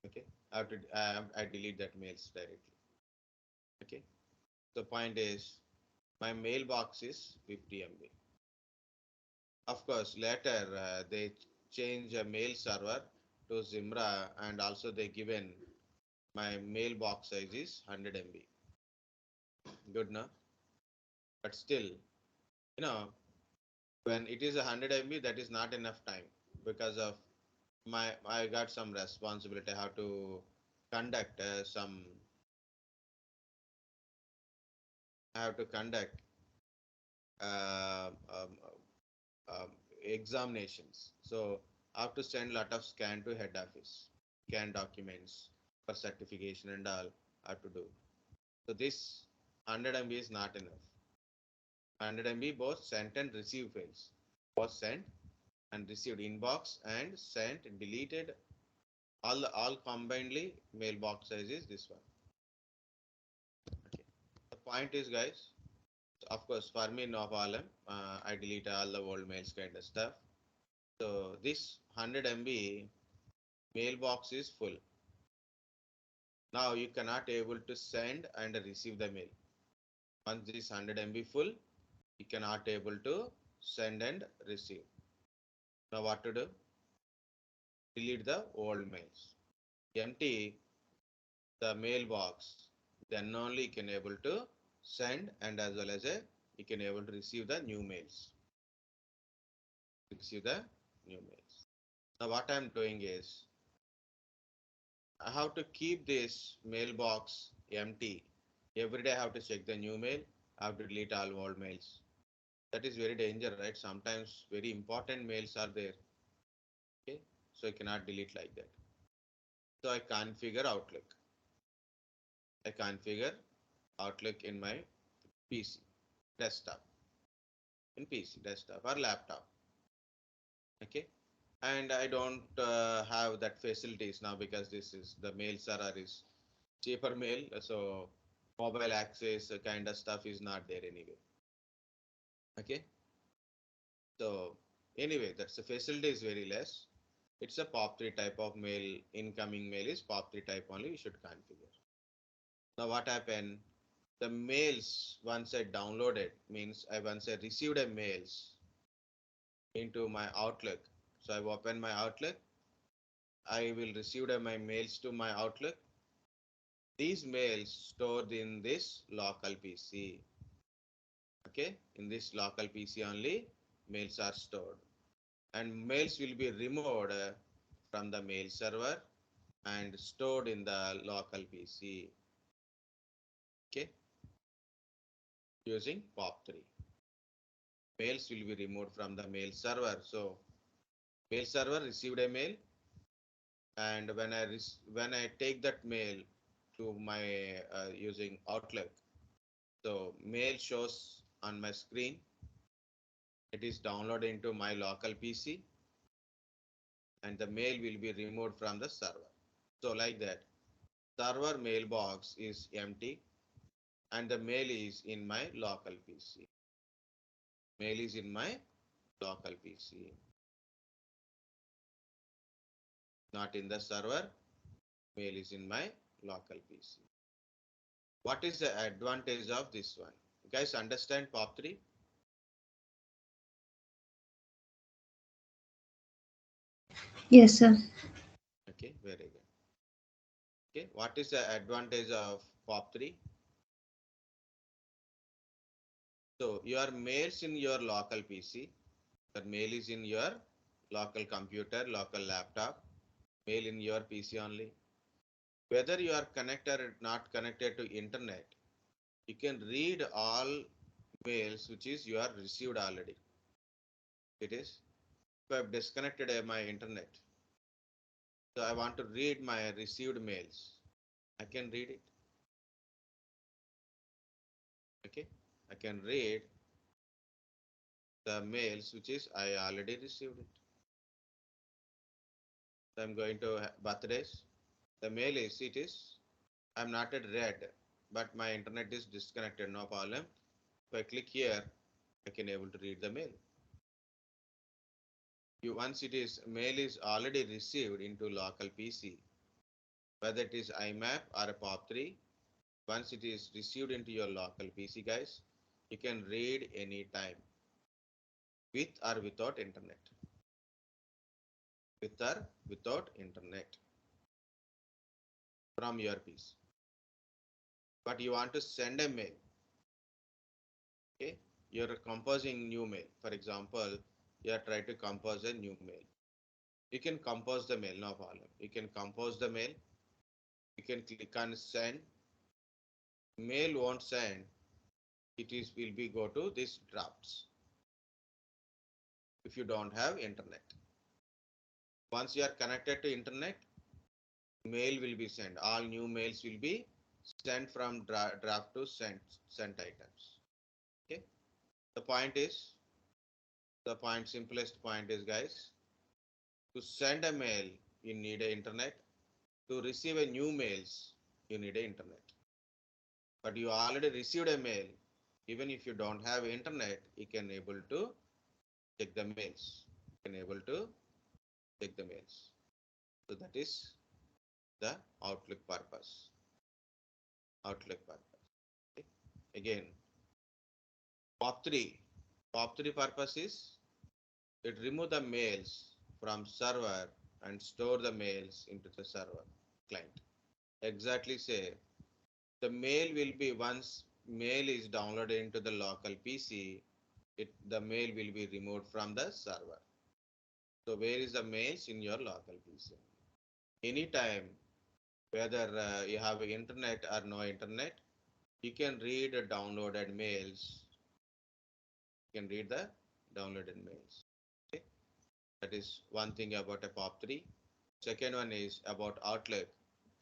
Okay, I delete that mails directly. Okay, the point is my mailbox is 50 MB. Of course, later they change a mail server to Zimbra, and also they given my mailbox size is 100 MB. Good now, but still, when it is 100 MB, that is not enough time because of I got some responsibility. I have to conduct I have to conduct uh, um, um, examinations. So I have to send lot of scan to head office, scan documents for certification and all I have to do. So this 100 MB is not enough. 100 MB both sent and received files. Was sent and received inbox and sent, deleted, all combinedly mailbox size is this one. Okay. The point is, guys, of course, for me, no problem. I delete all the old mails kind of stuff. So this 100 MB mailbox is full. Now you cannot able to send and receive the mail. Once this 100 MB full, you cannot able to send and receive. Now what to do? Delete the old mails. Empty the mailbox. Then only you can able to send and as well as you can able to receive the new mails. receive the new mails. Now what I'm doing is I have to keep this mailbox empty. Every day I have to check the new mail. I have to delete all old mails. That is very dangerous, right? Sometimes very important mails are there. Okay, so I cannot delete like that. So I configure Outlook. I configure Outlook in my PC, desktop, in PC, desktop or laptop. Okay, and I don't have that facilities now because this is the mail server is cheaper mail, so mobile access kind of stuff is not there anyway. Okay, so anyway, that's the facility is very less. It's a POP3 type of mail. Incoming mail is POP3 type only. We should configure. Now what happened? The mails once I downloaded means I once I received a mails into my Outlook. So I open my Outlook. I will receive my mails to my Outlook. These mails stored in this local PC. Okay, in this local PC only mails are stored, and mails will be removed from the mail server and stored in the local PC. Okay, using POP3. Mails will be removed from the mail server. So mail server received a mail, and when I take that mail to my using Outlook, so mail shows on my screen. It is downloaded into my local PC, and the mail will be removed from the server. So like that, server mailbox is empty, and the mail is in my local PC. Mail is in my local PC, not in the server. Mail is in my local PC. What is the advantage of this one? You guys understand POP3? Yes, sir. Okay, very good. Okay, what is the advantage of POP3? So your mails in your local PC, your mail is in your local computer, local laptop, mail in your PC only. Whether you are connected or not connected to internet, you can read all mails which is you are received already. It is. If I have disconnected my internet, so I want to read my received mails, I can read it. Okay, I can read the mails which is I already received it. So I'm going to birthdays. The mail is it is I'm not at red, but my internet is disconnected. No problem. If I click here, I can able to read the mail. Once it is mail is already received into local PC, whether it is IMAP or a POP3, once it is received into your local PC, guys, you can read anytime with or without internet. With or without internet from your PC. But you want to send a mail. Okay, you're composing new mail. For example, you are trying to compose a new mail. You can compose the mail, no problem. You can compose the mail. You can click on send. Mail won't send. It is will be go to this drafts. If you don't have internet. Once you are connected to internet, mail will be sent. All new mails will be sent from draft to sent items. Okay. Simplest point is, guys, to send a mail, you need a internet. To receive a new mails, you need a internet. But you already received a mail. Even if you don't have internet, you can able to check the mails. You can able to check the mails. So that is the Outlook purpose. Outlook purpose. Okay. Again, POP3. POP3 purpose is it remove the mails from server and store the mails into the server client. Exactly say the mail will be once mail is downloaded into the local PC, the mail will be removed from the server. So where is the mails? In your local PC. Anytime, whether you have internet or no internet, you can read the downloaded mails. You can read the downloaded mails. Okay? That is one thing about a POP3. Second one is about Outlook.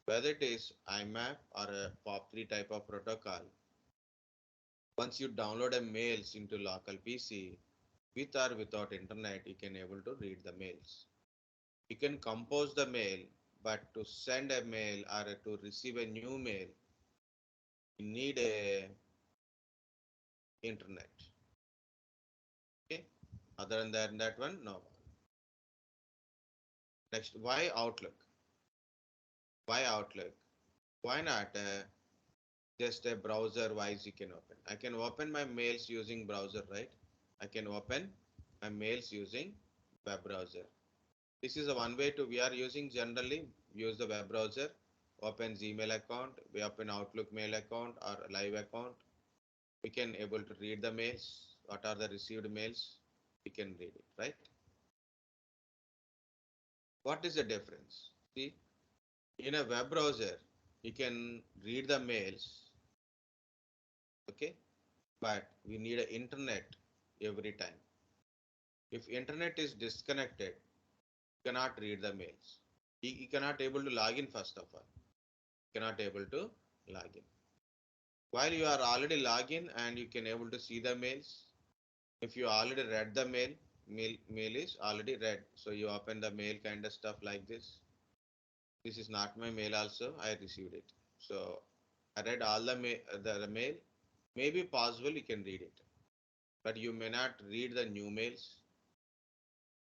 Whether it is IMAP or a POP3 type of protocol, once you download a mails into local PC, with or without internet, you can able to read the mails. You can compose the mail, but to send a mail or to receive a new mail, you need a internet. Okay. Other than that one, no. Next, why Outlook? Why Outlook? Why not just a browser wise you can open? I can open my mails using browser, right? I can open my mails using web browser. This is a one way to we are using generally use the web browser, open Gmail account, we open Outlook mail account or live account. We can able to read the mails. What are the received mails? We can read it, right? What is the difference? See, in a web browser, you can read the mails, okay? But we need an internet every time. If internet is disconnected, you cannot read the mails. You cannot able to log in first of all. You cannot able to log in. While you are already log in and you can able to see the mails, if you already read the mail is already read. So you open the mail kind of stuff like this. This is not my mail also, I received it. So I read all the mail. Maybe possible you can read it, but you may not read the new mails.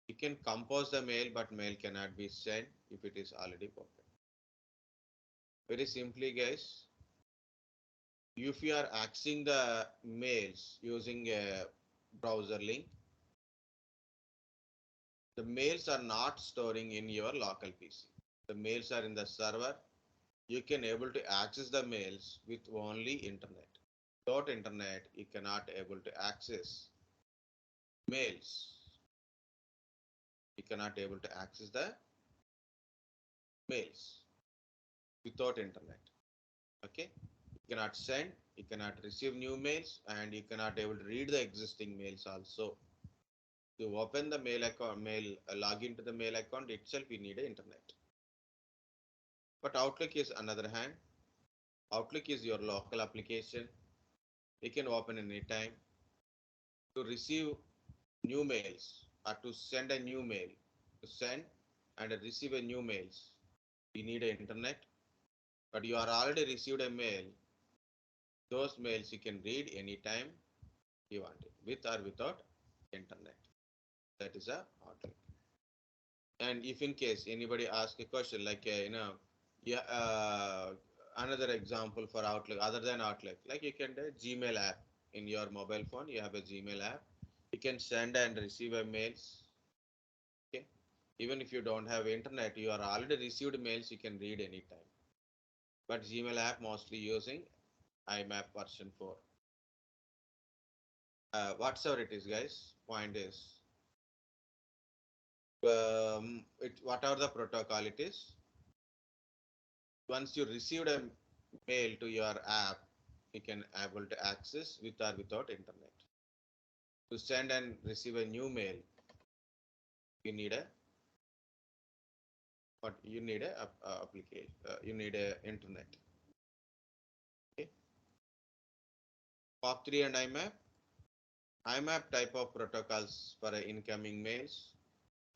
You can compose the mail, but mail cannot be sent if it is already open. Very simply guys, if you are accessing the mails using a browser link, the mails are not storing in your local PC. The mails are in the server. You can able to access the mails with only internet. Without internet, you cannot able to access mails. You cannot able to access the mails without internet. Okay, you cannot send, you cannot receive new mails, and you cannot able to read the existing mails also. To open the mail account, log into the mail account itself, you need internet. But Outlook is another hand. Outlook is your local application. You can open anytime. To receive new mails or to send a new mail, to send and receive a new mails, you need an internet. But you are already received a mail. Those mails you can read anytime you want it, with or without internet. That is a Outlook. And if in case anybody asks a question like yeah, another example for Outlook other than Outlook, like you can do Gmail app in your mobile phone. You have a Gmail app. You can send and receive a mails. Okay, even if you don't have internet, you are already received mails. You can read anytime. But Gmail app mostly using IMAP version 4. Whatever it is, guys. Point is, whatever the protocol it is, once you received a mail to your app, you can able to access with or without internet. To send and receive a new mail, you need a application. You need a internet. Okay. POP3 and IMAP. IMAP type of protocols for incoming mails.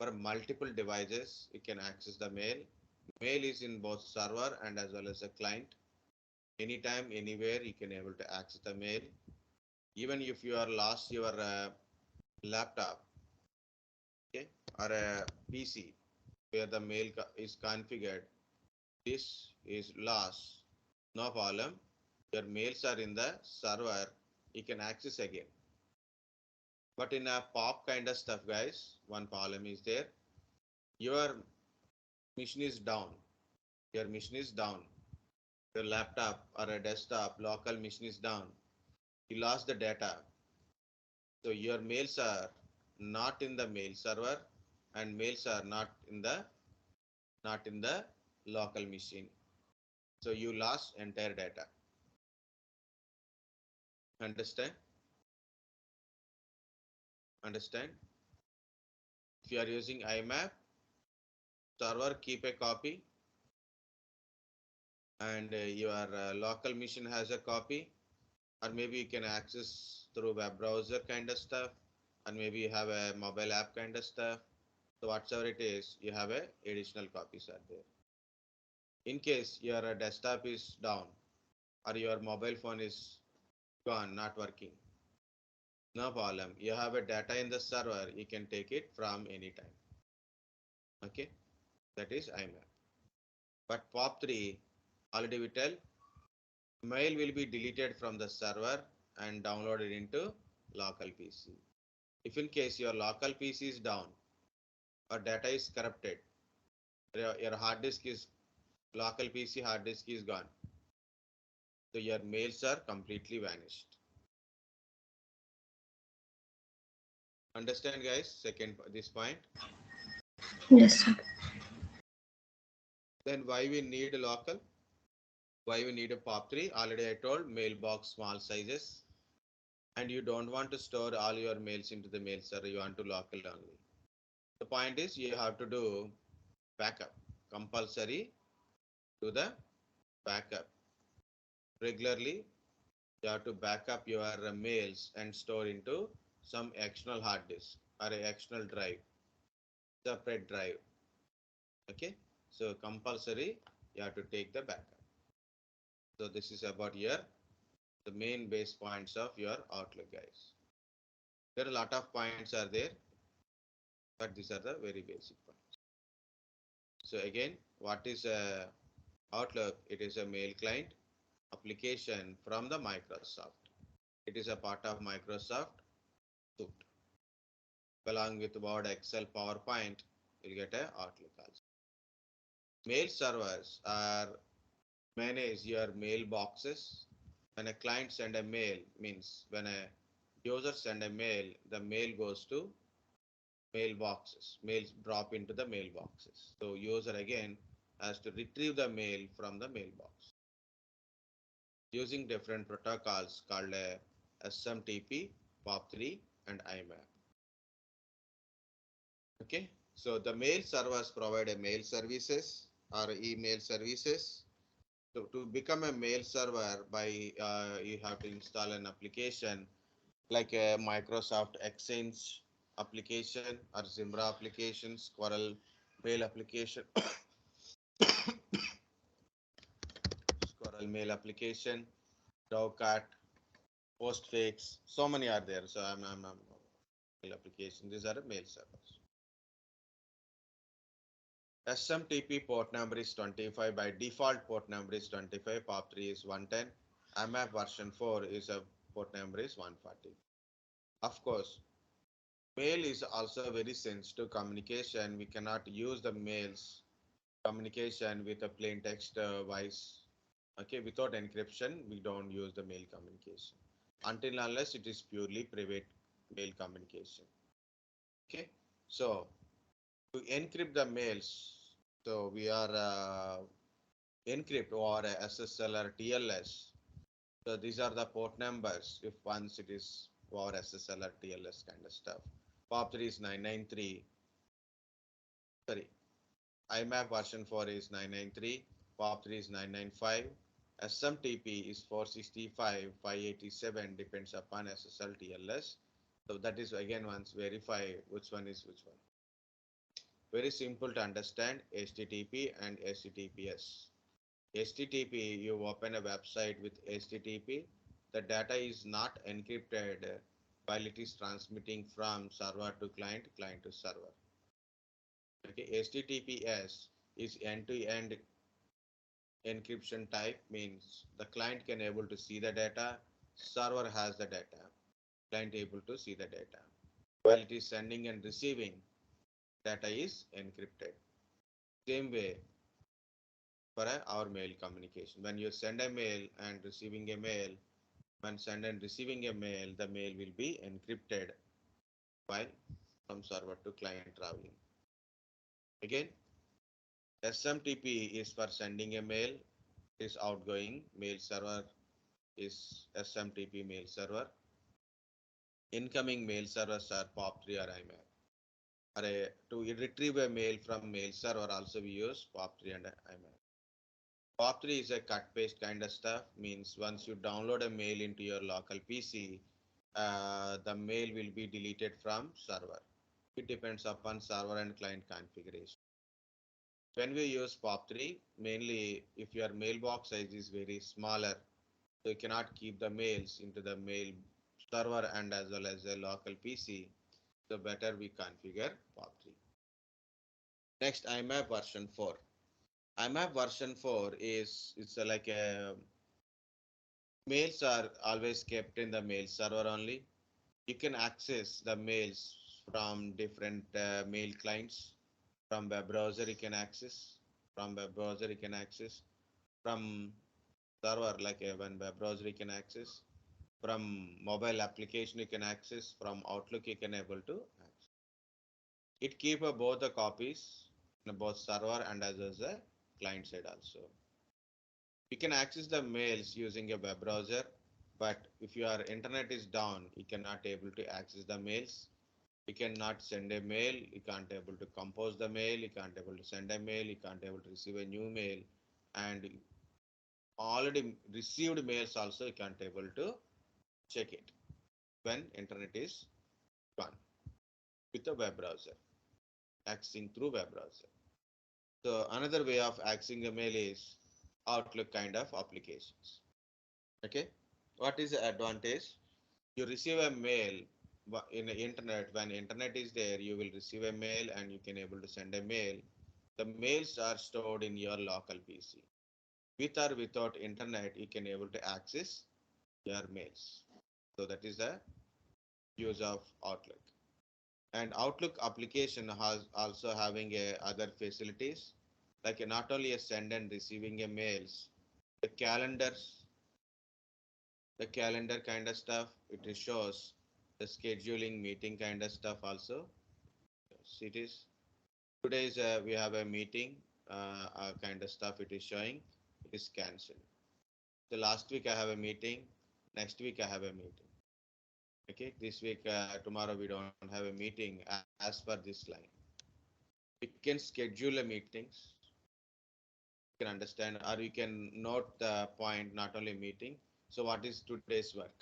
For multiple devices, you can access the mail. Mail is in both server and as well as a client. Anytime, anywhere, you can able to access the mail. Even if you are lost your laptop, okay, or a PC where the mail is configured, this is lost, no problem. Your mails are in the server, you can access again. But in a POP kind of stuff, guys, one problem is there. Your machine is down. Your machine is down. Your laptop or a desktop local machine is down. You lost the data. So your mails are not in the mail server and mails are not in the local machine. So you lost entire data. Understand? Understand? If you are using IMAP, server keep a copy, and your local machine has a copy, or maybe you can access through web browser kind of stuff, or maybe you have a mobile app kind of stuff. So whatsoever it is, you have a additional copies are there. In case your desktop is down or your mobile phone is gone, not working, no problem. You have a data in the server, you can take it from anytime. Okay, that is IMAP. But POP3, already we tell, mail will be deleted from the server and downloaded into local PC. If in case your local PC is down or data is corrupted, your hard disk is, local PC hard disk is gone, so your mails are completely vanished. Understand, guys? This point. Yes, sir. Then why we need a local? Why we need a POP3? Already I told, mailbox small sizes, and you don't want to store all your mails into the mail server. You want to local only. The point is you have to do backup. Compulsory to the backup. Regularly you have to back up your mails and store into some external hard disk or a external drive, separate drive. Okay, so compulsory you have to take the backup. So this is about your the main base points of your Outlook, guys. There are a lot of points are there, but these are the very basic points. So again, what is a Outlook? It is a mail client application from the Microsoft. It is a part of Microsoft suite. Along with Word, Excel, PowerPoint, you'll get a Outlook also. Mail servers are manage your mailboxes. When a client send a mail, means when a user send a mail, the mail goes to mailboxes. Mails drop into the mailboxes. So user again has to retrieve the mail from the mailbox using different protocols called SMTP, POP3, and IMAP. Okay, so the mail servers provide a mail services or email services. So to become a mail server, by you have to install an application like a Microsoft Exchange application or Zimbra application, SquirrelMail application, SquirrelMail application, Dovecot, Postfix. So many are there. So I'm mail application. These are mail servers. SMTP port number is 25. By default, port number is 25. POP3 is 110. IMAP version 4 is a port number is 140. Of course, mail is also very sensitive communication. We cannot use the mails communication with a plain text voice. Okay, without encryption, we don't use the mail communication until unless it is purely private mail communication. Okay, so to encrypt the mails, so we are encrypt or SSL or TLS. So these are the port numbers if once it is or SSL or TLS kind of stuff. POP3 is 993. Sorry, IMAP version 4 is 993. POP3 is 995. SMTP is 465, 587 depends upon SSL TLS. So that is again once verify which one is which one. Very simple to understand HTTP and HTTPS. HTTP, you open a website with HTTP, the data is not encrypted while it is transmitting from server to client, client to server. Okay, HTTPS is end-to-end encryption type, means the client can able to see the data, server has the data, client able to see the data. While it is sending and receiving, data is encrypted. Same way for our mail communication. When you send a mail and receiving a mail, when send and receiving a mail, the mail will be encrypted while from server to client traveling. Again, SMTP is for sending a mail. Is outgoing mail server is SMTP mail server. Incoming mail servers are POP3 or IMAP. To retrieve a mail from mail server also we use POP3 and IMAP. POP3 is a cut paste kind of stuff, means once you download a mail into your local PC, the mail will be deleted from server. It depends upon server and client configuration. When we use POP3, mainly if your mailbox size is very smaller, so you cannot keep the mails into the mail server and as well as a local PC, so better we configure POP3. Next, IMAP version 4. IMAP version 4 is it's like a mails are always kept in the mail server only. You can access the mails from different mail clients. From web browser you can access. From web browser you can access. From server like a web browser you can access. From mobile application you can access. From Outlook you can able to access. It keep both the copies in both server and as well as a client side also. You can access the mails using a web browser, but if your internet is down, you cannot able to access the mails. You cannot send a mail, you can't able to compose the mail, you can't able to send a mail, you can't able to receive a new mail, and already received mails also you can't able to check it when internet is gone with a web browser, accessing through web browser. So another way of accessing a mail is Outlook kind of applications. Okay, what is the advantage? You receive a mail in the internet. When internet is there, you will receive a mail and you can able to send a mail. The mails are stored in your local PC. With or without internet, you can able to access your mails. So that is the use of Outlook. And Outlook application has also having a other facilities like not only a send and receiving a mails, the calendars, the calendar kind of stuff. It shows the scheduling meeting kind of stuff also. It is today's we have a meeting kind of stuff. It is showing it is cancelled. So last week I have a meeting. Next week I have a meeting. Okay, this week tomorrow we don't have a meeting as per this line. You can schedule a meetings. You can understand or you can note the point not only meeting. So what is today's work?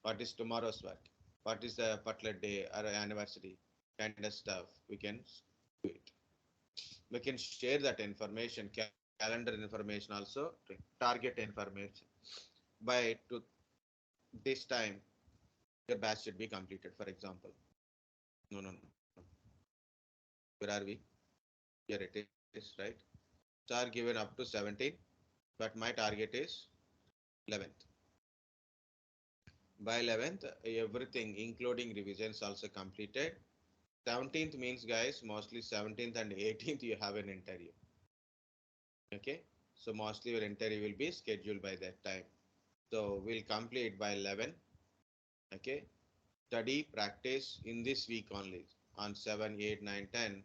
What is tomorrow's work? What is the particular day or anniversary kind of stuff? We can do it. We can share that information, calendar information also, target information. By to this time, the batch should be completed, for example. No. Where are we? Here it is, right? Are given up to 17, but my target is 11th. By 11th, everything, including revisions, also completed. 17th means, guys, mostly 17th and 18th you have an interview. Okay, so mostly your interview will be scheduled by that time. So we'll complete by 11. Okay, study practice in this week only on 7, 8, 9, 10.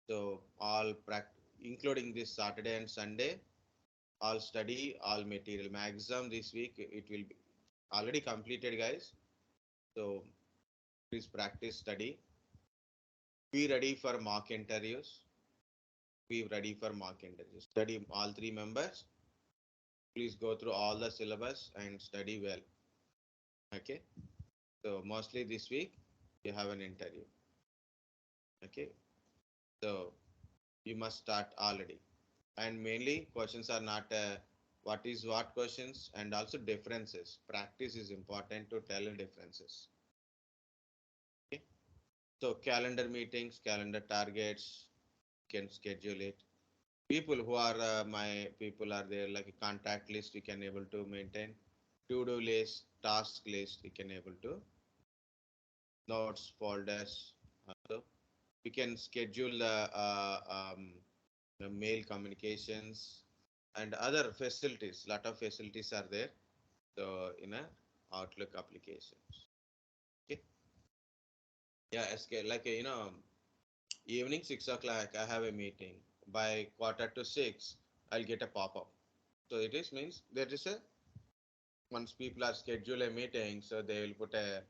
So all practice, including this Saturday and Sunday, all study, all material. Maximum this week it will be already completed, guys. So please practice, study. Be ready for mock interviews. Be ready for mock interviews. Study all 3 members. Please go through all the syllabus and study well. Okay. So mostly this week you have an interview. Okay. So you must start already. And mainly questions are not what is what questions and also differences. Practice is important to tell differences. Okay. So calendar meetings, calendar targets, can schedule it. People who are my people are there like a contact list you can able to maintain, to-do list, task list you can able to, notes, folders. So you can schedule the mail communications and other facilities. Lot of facilities are there. So in a Outlook applications. Okay. Yeah, like Evening 6 o'clock, I have a meeting. By quarter to 6, I'll get a pop-up. So it is means there is a once people are schedule a meeting, so they will put a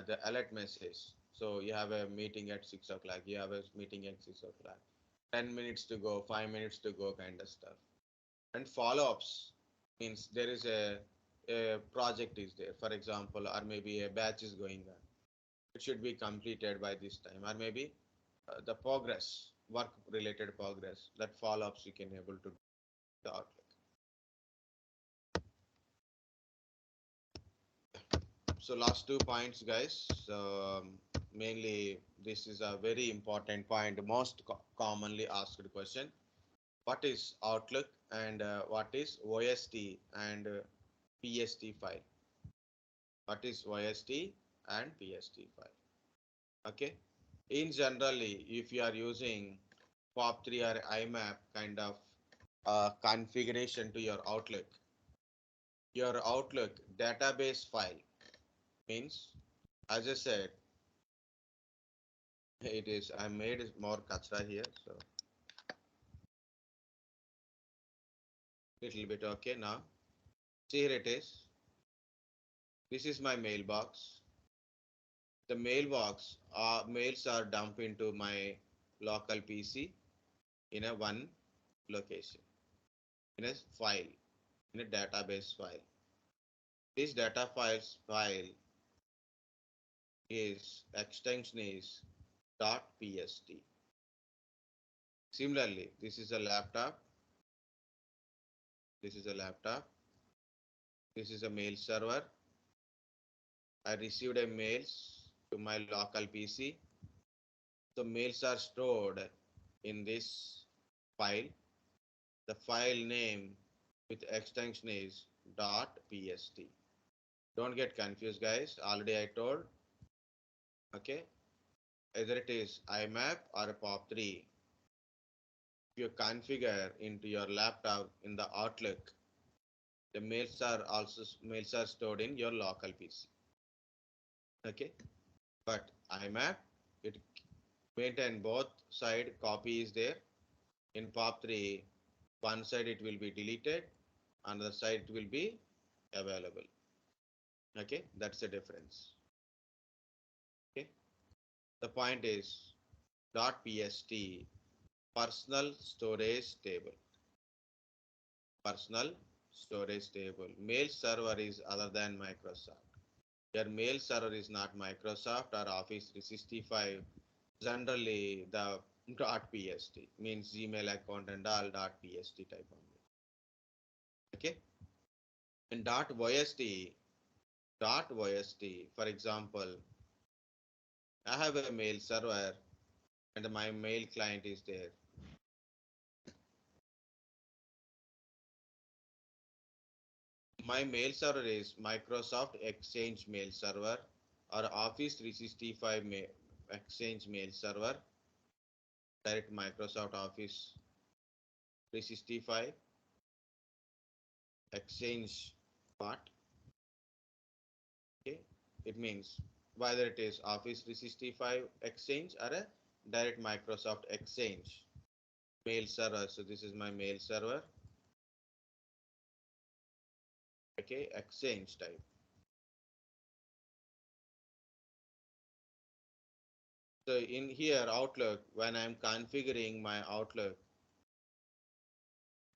the alert message. So you have a meeting at 6 o'clock. You have a meeting at 6 o'clock. 10 minutes to go, 5 minutes to go, kind of stuff. And follow-ups means there is a project is there, for example, or maybe a batch is going on. It should be completed by this time, or maybe the progress, work related progress, that follow-ups you can able to do the Outlook. So last 2 points, guys. Mainly this is a very important point, most commonly asked question. What is Outlook and what is OST and PST file? What is OST and PST file? Okay. In generally, if you are using POP3 or IMAP kind of configuration to your Outlook database file means, as I said, it is, I made more kachra here, so little bit okay now. See, here it is. This is my mailbox. The mailbox mails are dumped into my local PC in a one location, in a file, in a database file. This data file is extension is .pst. Similarly, this is a laptop. This is a laptop. This is a mail server. I received a mails to my local PC. So mails are stored in this file. The file name with extension is .pst. Don't get confused, guys. Already I told. Okay. Either it is IMAP or a POP3. If you configure into your laptop in the Outlook, the mails are stored in your local PC. Okay. But IMAP, it maintain both side copy is there. In POP3, one side it will be deleted, another side it will be available. Okay, that's the difference. Okay, the point is .pst personal storage table. Personal storage table. Mail server is other than Microsoft. Your mail server is not Microsoft or Office 365. Generally, the .pst means Gmail account and all .pst type only. Okay, and .ost, for example, I have a mail server and my mail client is there. My mail server is Microsoft Exchange mail server or Office 365 Exchange mail server, direct Microsoft Office 365 Exchange part. Okay, it means whether it is Office 365 Exchange or a direct Microsoft Exchange mail server. So this is my mail server. Okay, Exchange type. So in here Outlook, when I'm configuring my Outlook,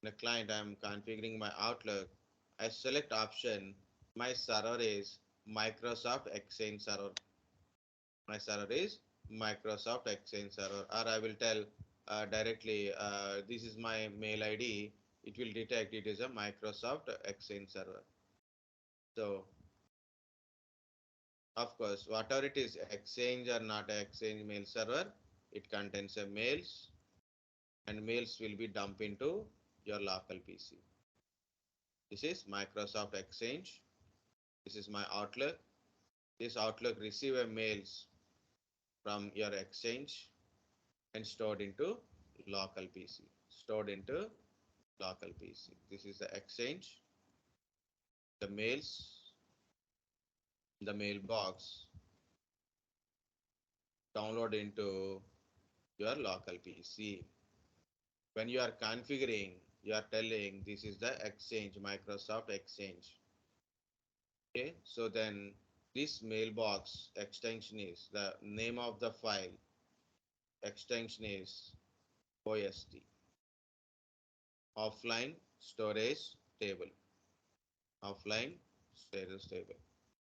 in a client I'm configuring my Outlook, I select option, my server is Microsoft Exchange server. My server is Microsoft Exchange server, or I will tell directly this is my mail ID. It will detect it is a Microsoft Exchange server. So of course, whatever it is, Exchange or not Exchange mail server, it contains a mails, and mails will be dumped into your local PC. This is Microsoft Exchange. This is my Outlook. This Outlook receive a mails from your Exchange and stored into local PC. Stored into local PC. This is the Exchange. The mails, the mailbox download into your local PC. When you are configuring, you are telling this is the Exchange, Microsoft Exchange. Okay, so then this mailbox extension is the name of the file. Extension is OST, offline storage table. Offline storage table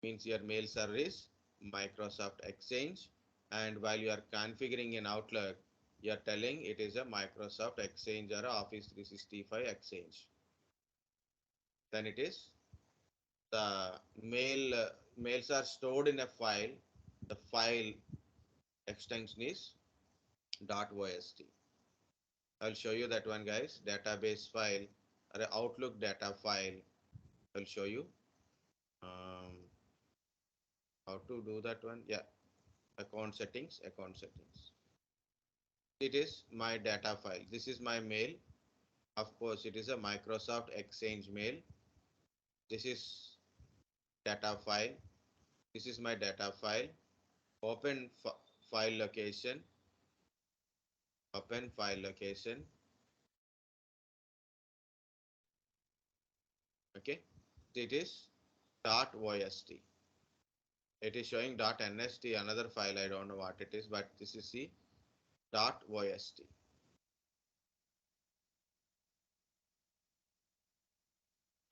means your mail server is Microsoft Exchange, and while you are configuring in Outlook, you are telling it is a Microsoft Exchange or Office 365 Exchange. Then it is the mails are stored in a file. The file extension is .ost. I'll show you that one, guys. Database file or Outlook data file. I'll show you how to do that one. Yeah, account settings. It is my data file. This is my mail. Of course, it is a Microsoft Exchange mail. This is data file. This is my data file. Open file location. Open file location. Okay, it is .ost. It is showing .nst, another file. I don't know what it is, but this is the .ost.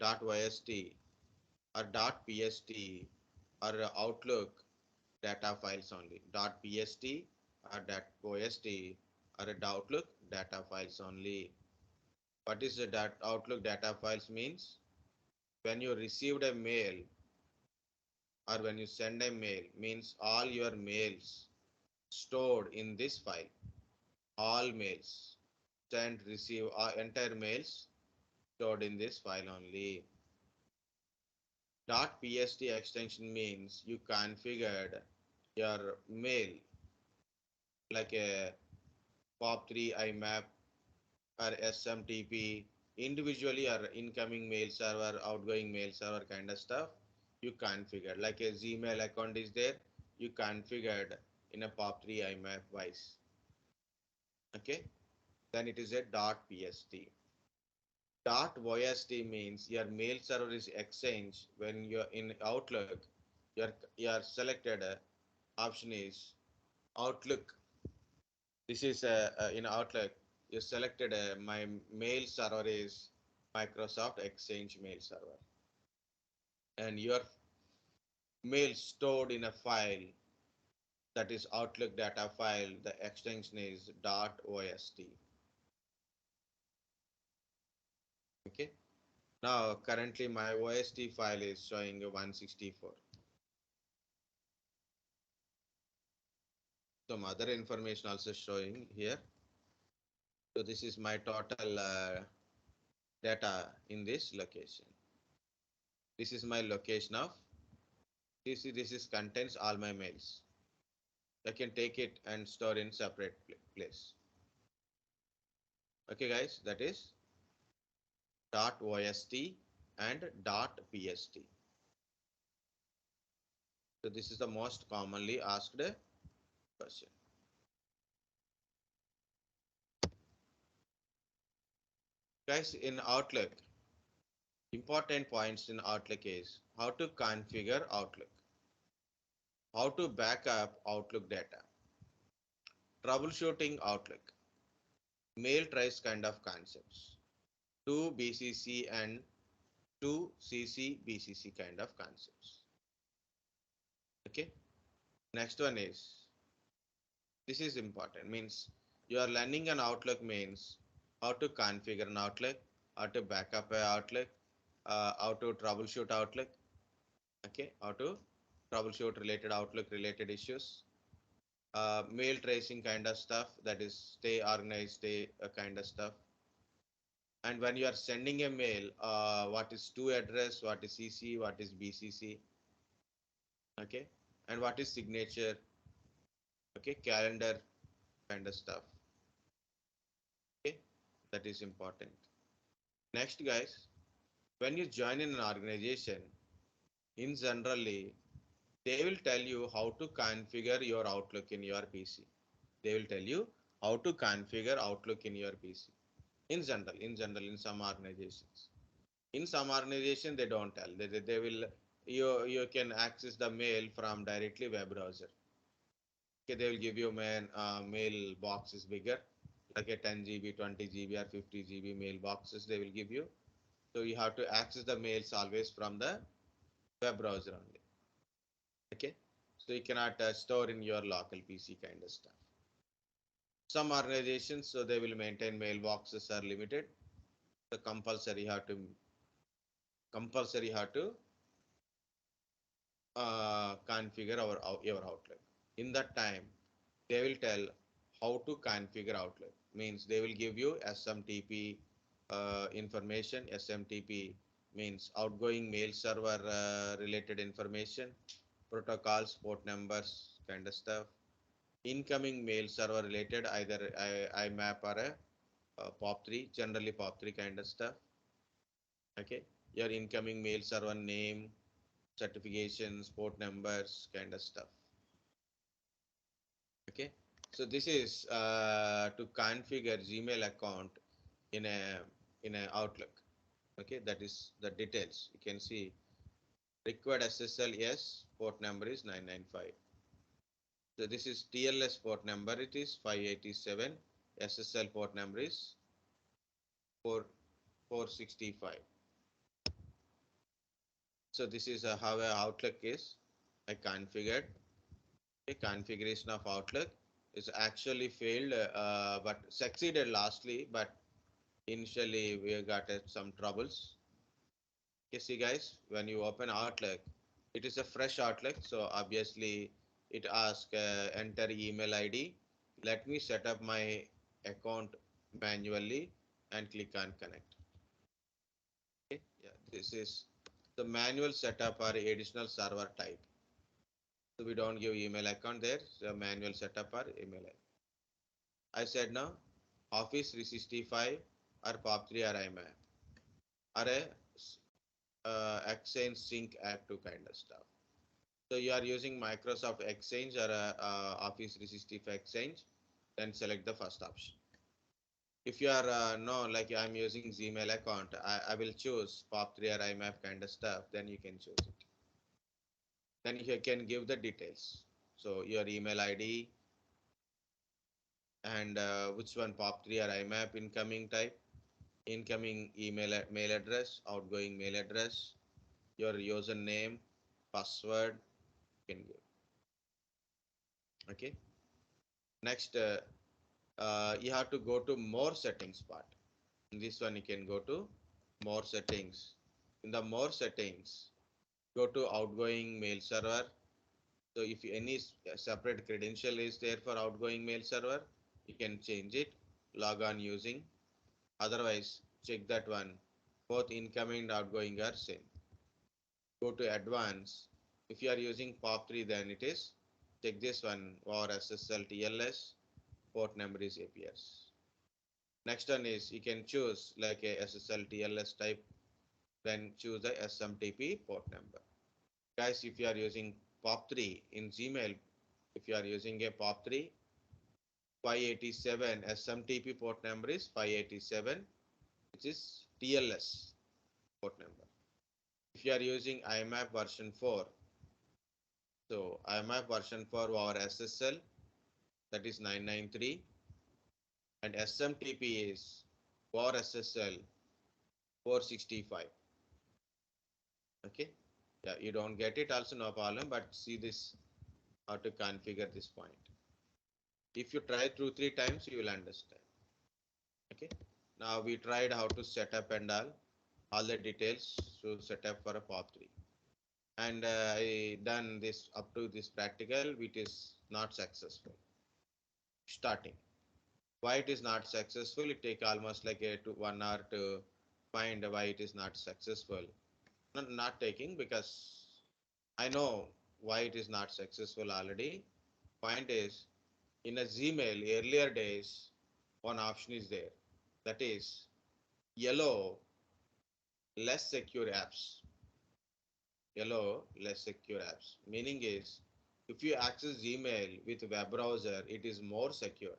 .ost or .pst or Outlook data files only. .pst or .ost or Outlook data files only. What is the Outlook data files means? When you received a mail or when you send a mail means all your mails stored in this file. All mails sent, receive, entire mails stored in this file only. .pst extension means you configured your mail like a POP3 IMAP or SMTP individually or incoming mail server, outgoing mail server kind of stuff you configured. Like a Gmail account is there, you configured in a POP3 IMAP wise. Okay, then it is a .pst. .ost means your mail server is Exchange. When you're in Outlook, your selected option is Outlook. This is in Outlook. You selected my mail server is Microsoft Exchange mail server, and your mail stored in a file that is Outlook data file. The extension is .ost. Okay. Now currently my OST file is showing 164. Some other information also showing here. So this is my total data in this location. This is my location of this is contains all my mails. I can take it and store in separate place. Okay, guys, that is .ost and .pst. So this is the most commonly asked question. Guys, in Outlook, important points in Outlook is how to configure Outlook, how to back up Outlook data, troubleshooting Outlook, mail trace kind of concepts, 2 BCC and 2 CC BCC kind of concepts. Okay. Next one is, this is important, means you are learning an Outlook means how to configure an Outlook, how to back up an Outlook, how to troubleshoot Outlook. Okay, how to troubleshoot related Outlook related issues, mail tracing kind of stuff, that is stay organized, stay kind of stuff. And when you are sending a mail, what is to address, what is CC, what is BCC, okay, and what is signature, okay, calendar kind of stuff. Okay, that is important. Next, guys, when you join in an organization, in generally, they will tell you how to configure your Outlook in your PC. They will tell you how to configure Outlook in your PC. In general, in some organizations. In some organization, they don't tell. They will, you can access the mail from directly web browser. Okay, they will give you mail box is bigger, like a 10 GB, 20 GB or 50 GB mail boxes they will give you. So you have to access the mails always from the web browser only. Okay, so you cannot store in your local PC kind of stuff. Some organizations, so they will maintain mailboxes are limited. So compulsory have to configure your Outlook. In that time, they will tell how to configure Outlook. Means they will give you SMTP information. SMTP means outgoing mail server related information, protocols, port numbers, kind of stuff. Incoming mail server related, either IMAP or a POP3, generally POP3 kind of stuff. Okay, your incoming mail server name, certifications, port numbers, kind of stuff. Okay, so this is to configure Gmail account in a Outlook. Okay, that is the details. You can see required SSL, yes, port number is 995. So this is TLS port number, it is 587. SSL port number is 465. So this is how a Outlook is configured. A configuration of Outlook is actually failed, but succeeded lastly, but initially we got some troubles. Okay, see guys, when you open Outlook, it is a fresh Outlook, so obviously it asks enter email ID. Let me set up my account manually and click on connect. Okay, yeah, this is the manual setup or additional server type. So we don't give email account there, so manual setup or email account. I said now Office 365 or POP3 or IMAP or a Exchange Sync App 2 kind of stuff. So you are using Microsoft Exchange or Office 365 Exchange, then select the first option. If you are no, like I'm using Gmail account, I will choose POP3 or IMAP kind of stuff, then you can choose it. Then you can give the details. So your email ID and which one POP3 or IMAP incoming type, incoming mail address, outgoing mail address, your username, password, you can give. Okay. Next, you have to go to more settings part. In this one, you can go to more settings. In the more settings, go to outgoing mail server. So if any separate credential is there for outgoing mail server, you can change it, log on using. Otherwise, check that one. Both incoming and outgoing are same. Go to advanced. If you are using POP3, then it is check this one or SSL TLS, port number is appears. Next one is you can choose like a SSL TLS type, then choose the SMTP port number. Guys, if you are using POP3 in Gmail, if you are using a POP3, 587 SMTP port number is 587, which is TLS port number. If you are using IMAP version 4, so IMAP version 4 over SSL, that is 993, and SMTP is for SSL 465. Okay, yeah, you don't get it also, no problem, but see this how to configure this point. If you try 2-3 times, you will understand. Okay, now we tried how to set up and all the details to set up for a POP3, and I done this up to this practical, which is not successful. Starting, why it is not successful? It take almost like 1 hour to find why it is not successful. Not taking, because I know why it is not successful already. Point is, in a Gmail earlier days, one option is there, that is yellow less secure apps. Yellow less secure apps. Meaning is, if you access Gmail with web browser, it is more secure.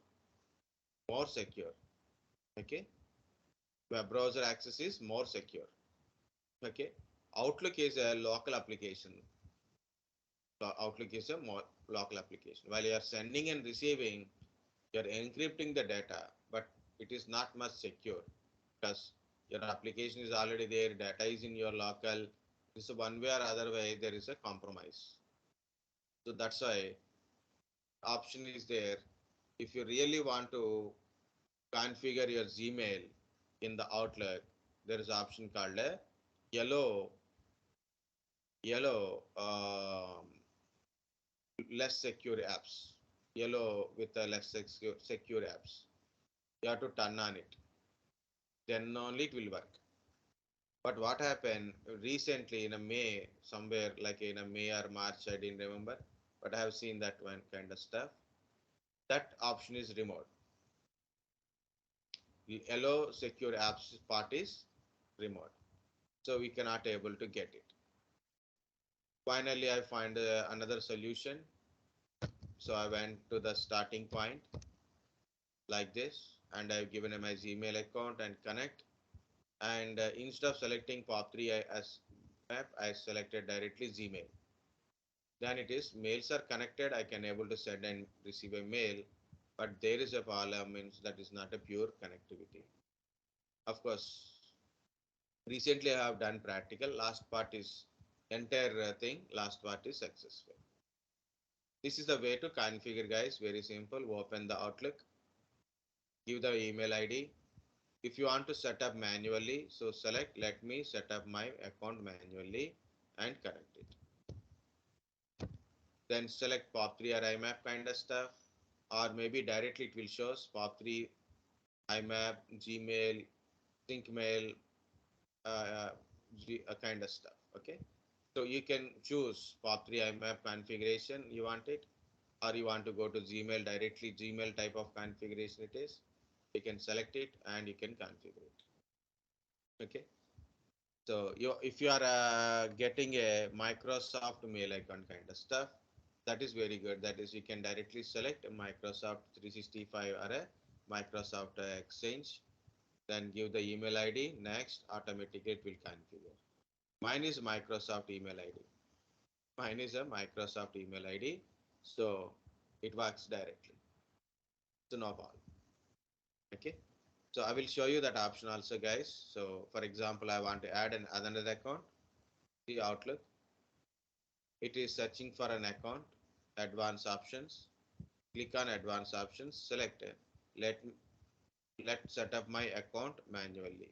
more secure. Okay. Web browser access is more secure. Okay. Outlook is a local application. Outlook is a more local application. While you are sending and receiving, you are encrypting the data, but it is not much secure because your application is already there, data is in your local. So one way or other way, there is a compromise. So that's why option is there. If you really want to configure your Gmail in the Outlook, there is an option called a yellow less secure apps. Yellow with the less secure apps. You have to turn on it. Then only it will work. But what happened recently in a May, somewhere like in a May or March, I didn't remember, but I have seen that one kind of stuff. That option is removed. The yellow secure apps part is removed. So we cannot able to get it. Finally, I find another solution. So I went to the starting point like this, and I've given my Gmail account and connect. And instead of selecting POP3 as map, I selected directly Gmail. Then it is mails are connected. I can able to send and receive a mail, but there is a problem, means that is not a pure connectivity. Of course, recently I have done practical. Last part is entire thing. Last part is successful. This is the way to configure, guys. Very simple. Open the Outlook, give the email ID. If you want to set up manually, so select let me set up my account manually and connect it. Then select POP3 or IMAP kind of stuff, or maybe directly it will show POP3, IMAP, Gmail, SyncMail, kind of stuff. Okay. So you can choose POP3 IMAP configuration you want it, or you want to go to Gmail directly, Gmail type of configuration it is. You can select it and you can configure it. Okay. So if you are getting a Microsoft mail icon kind of stuff, that is very good. That is, you can directly select a Microsoft 365 or a Microsoft Exchange, then give the email ID. Next, automatically it will configure. Mine is Microsoft email ID. Mine is a Microsoft email ID, so it works directly. So no problem. Okay. So I will show you that option also, guys. So for example, I want to add another account. The Outlook. It is searching for an account. Advanced options. Click on advanced options. Select it. Let's set up my account manually.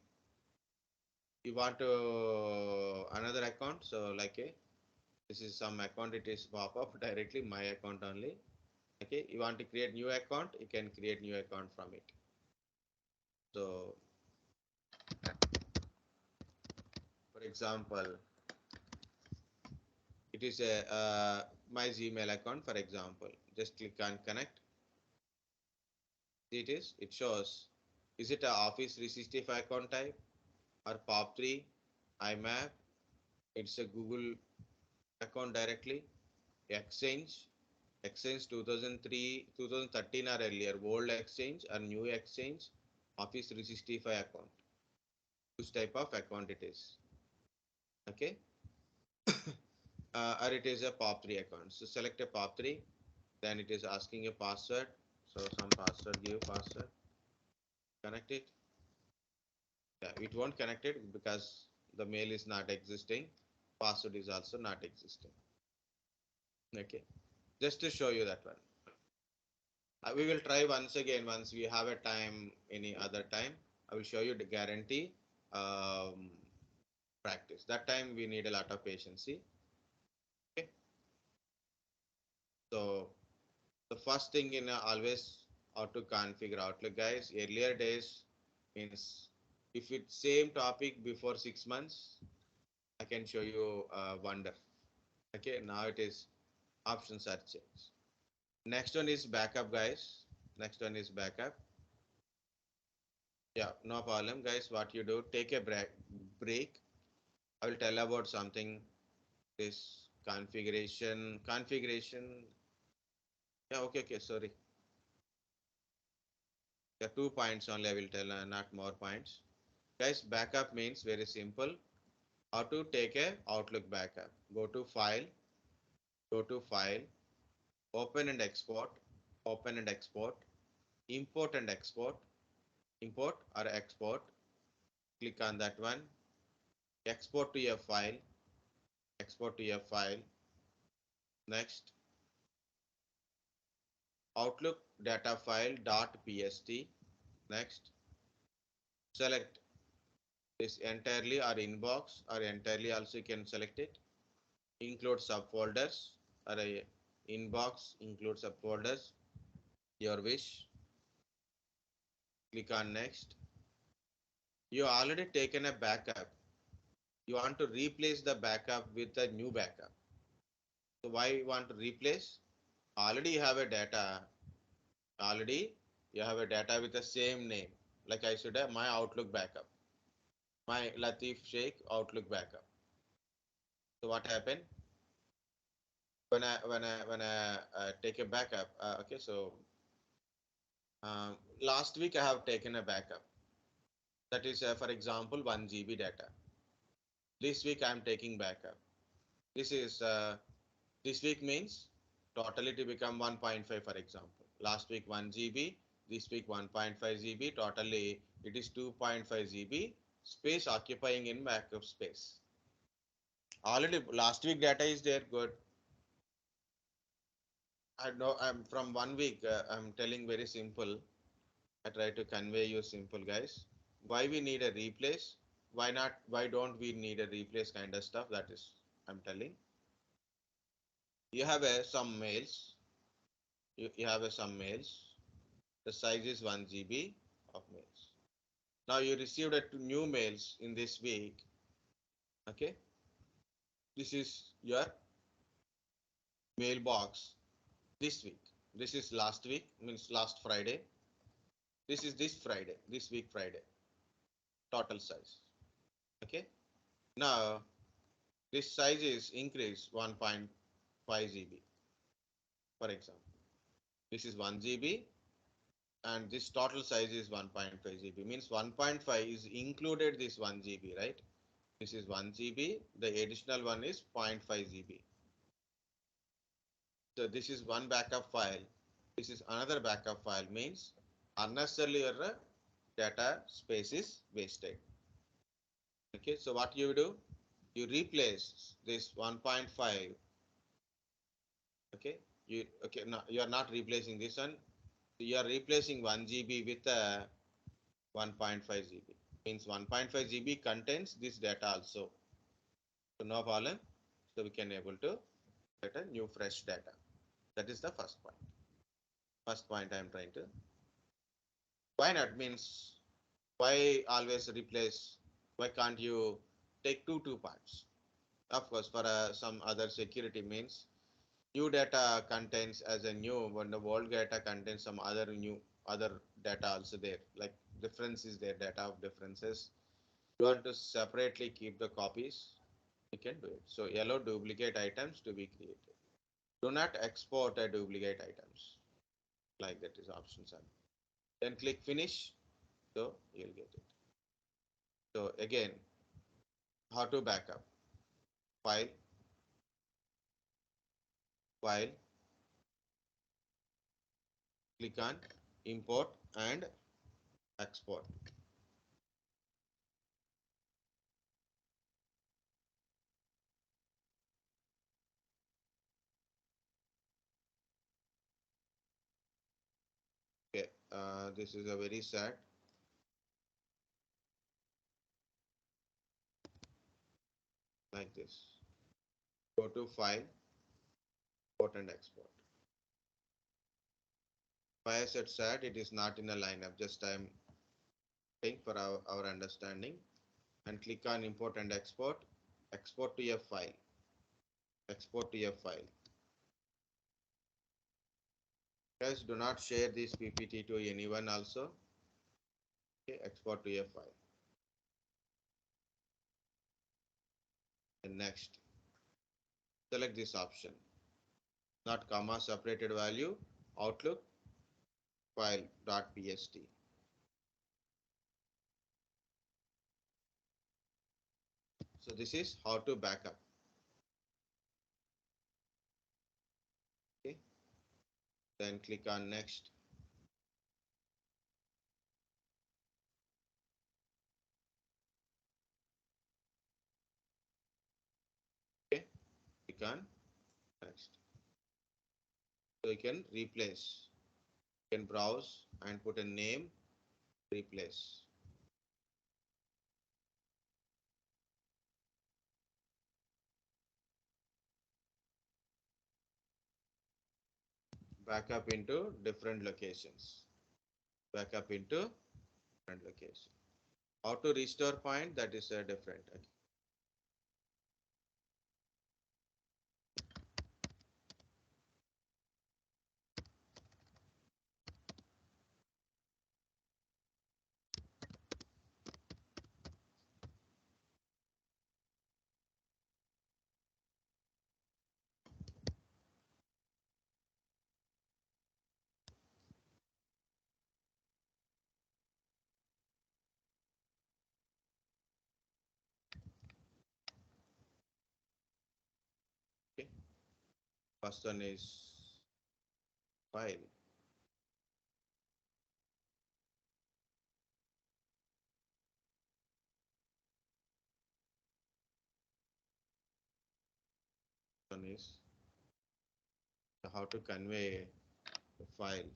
You want to another account, so like this is some account, it is pop up directly my account only. Okay, you want to create new account, you can create new account from it. So for example, it is a my Gmail account, for example. Just click on connect. It shows, is it a Office 365 account type or POP3, IMAP? It's a Google account directly. Exchange 2003, 2013 or earlier, old Exchange or new Exchange, Office 365 account. Which type of account it is? Okay. Or it is a POP3 account. So select a POP3, then it is asking a password. So some password, give password, connect it. Yeah, it won't connect it because the mail is not existing. Password is also not existing. Okay, just to show you that one. We will try once again once we have a time, any other time. I will show you the guarantee practice. That time we need a lot of patience. See? Okay. So the first thing in always how to configure Outlook, guys. Earlier days means if it's same topic before 6 months, I can show you wonder. Okay, now it is options are changed. Next one is backup, guys. Next one is backup. Yeah, no problem, guys. What you do, take a break. I will tell about something. This configuration. Yeah, okay, sorry. The 2 points only I will tell, not more points. Guys, backup means very simple. How to take a Outlook backup? Go to File, Open and Export, Import and Export, Import or Export. Click on that one. Export to your file, export to your file. Next, Outlook data file .pst. Next, select this entirely or inbox, or entirely also you can select it. Include subfolders or a inbox, include subfolders, your wish. Click on next. You already taken a backup. You want to replace the backup with a new backup. So why you want to replace? Already you have a data. Already you have a data with the same name. Like I said, my Outlook backup, my Latif Shaik Outlook backup. So what happened when I take a backup? Okay, so last week I have taken a backup. That is, for example, 1 GB data. This week I am taking backup. This is this week means totally to become 1.5, for example. Last week 1 GB, this week 1.5 GB. Totally it is 2.5 GB space occupying in backup space. Already last week data is there, good. I know I'm from 1 week. I'm telling very simple. I try to convey you simple, guys. Why we need a replace? Why not? Why don't we need a replace kind of stuff? That is, I'm telling. You have some mails. You have some mails. The size is 1 GB of mails. Now you received new mails in this week. Okay. This is your mailbox this week. This is last week, means last Friday. This is this Friday, this week Friday. Total size. Okay. Now this size is increased 1.5 GB. For example, this is 1 GB and this total size is 1.5 GB. Means 1.5 is included this 1 GB, right? This is 1 GB. The additional one is 0.5 GB. So this is one backup file. This is another backup file. Means unnecessarily your data space is wasted. Okay, so what you do? You replace this 1.5. Okay, now you are not replacing this one. You are replacing 1 GB with 1.5 GB. Means 1.5 GB contains this data also. So no problem. So we can able to get a new fresh data. That is the first point. First point I am trying to. Why not? Means why always replace? Why can't you take two parts? Of course, for some other security means new data contains as a new, when the old data contains some other data also there, like difference is there, data of differences. You want to separately keep the copies, you can do it. So allow duplicate items to be created. Do not export a duplicate items. Like that is options are. Then click finish. So you'll get it. So again, how to backup? File, file, click on import and export. Okay, this is a very sad. Like this. Go to file, import and export. Why I said sad, it is not in a lineup, just I am saying for our understanding. And click on import and export. Export to your file. Export to your file. Guys, do not share this PPT to anyone also. Okay, export to your file. And next, select this option. Not comma separated value, Outlook file .pst. So this is how to backup. Okay. Then click on next. Okay. Click on next. So you can replace. You can browse and put a name, replace. Backup into different locations. Backup into different locations. How to restore point, that is different. Okay. Okay. First one is file. One is how to convey the file.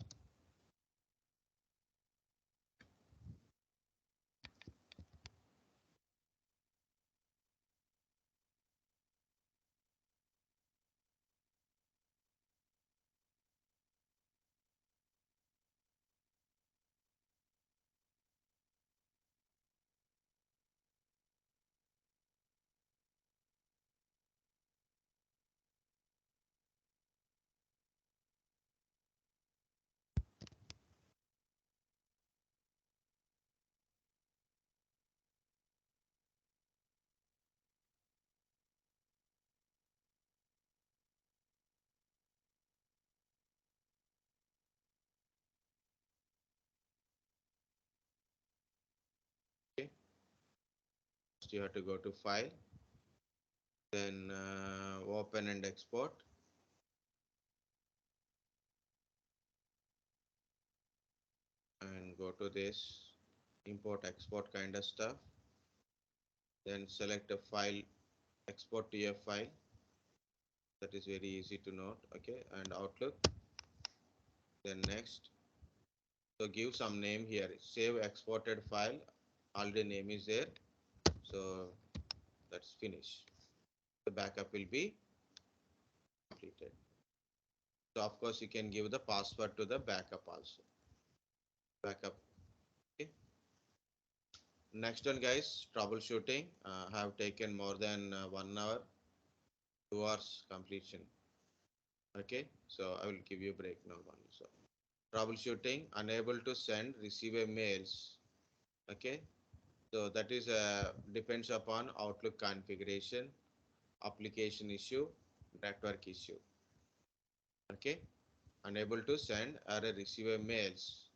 Okay. First you have to go to file, then open and export. And go to this import export kind of stuff. Then select a file, export to a file. That is very easy to note. Okay, and Outlook. Then next. So give some name here. Save exported file. Already name is there. So that's finish. The backup will be completed. So of course you can give the password to the backup also. Backup. Okay. Next one, guys, troubleshooting. Have taken more than 1 hour, 2 hours completion. Okay, so I will give you a break now. So troubleshooting, unable to send, receive a mails. Okay, so that is depends upon Outlook configuration, application issue, network issue. Okay, unable to send or receive a mails.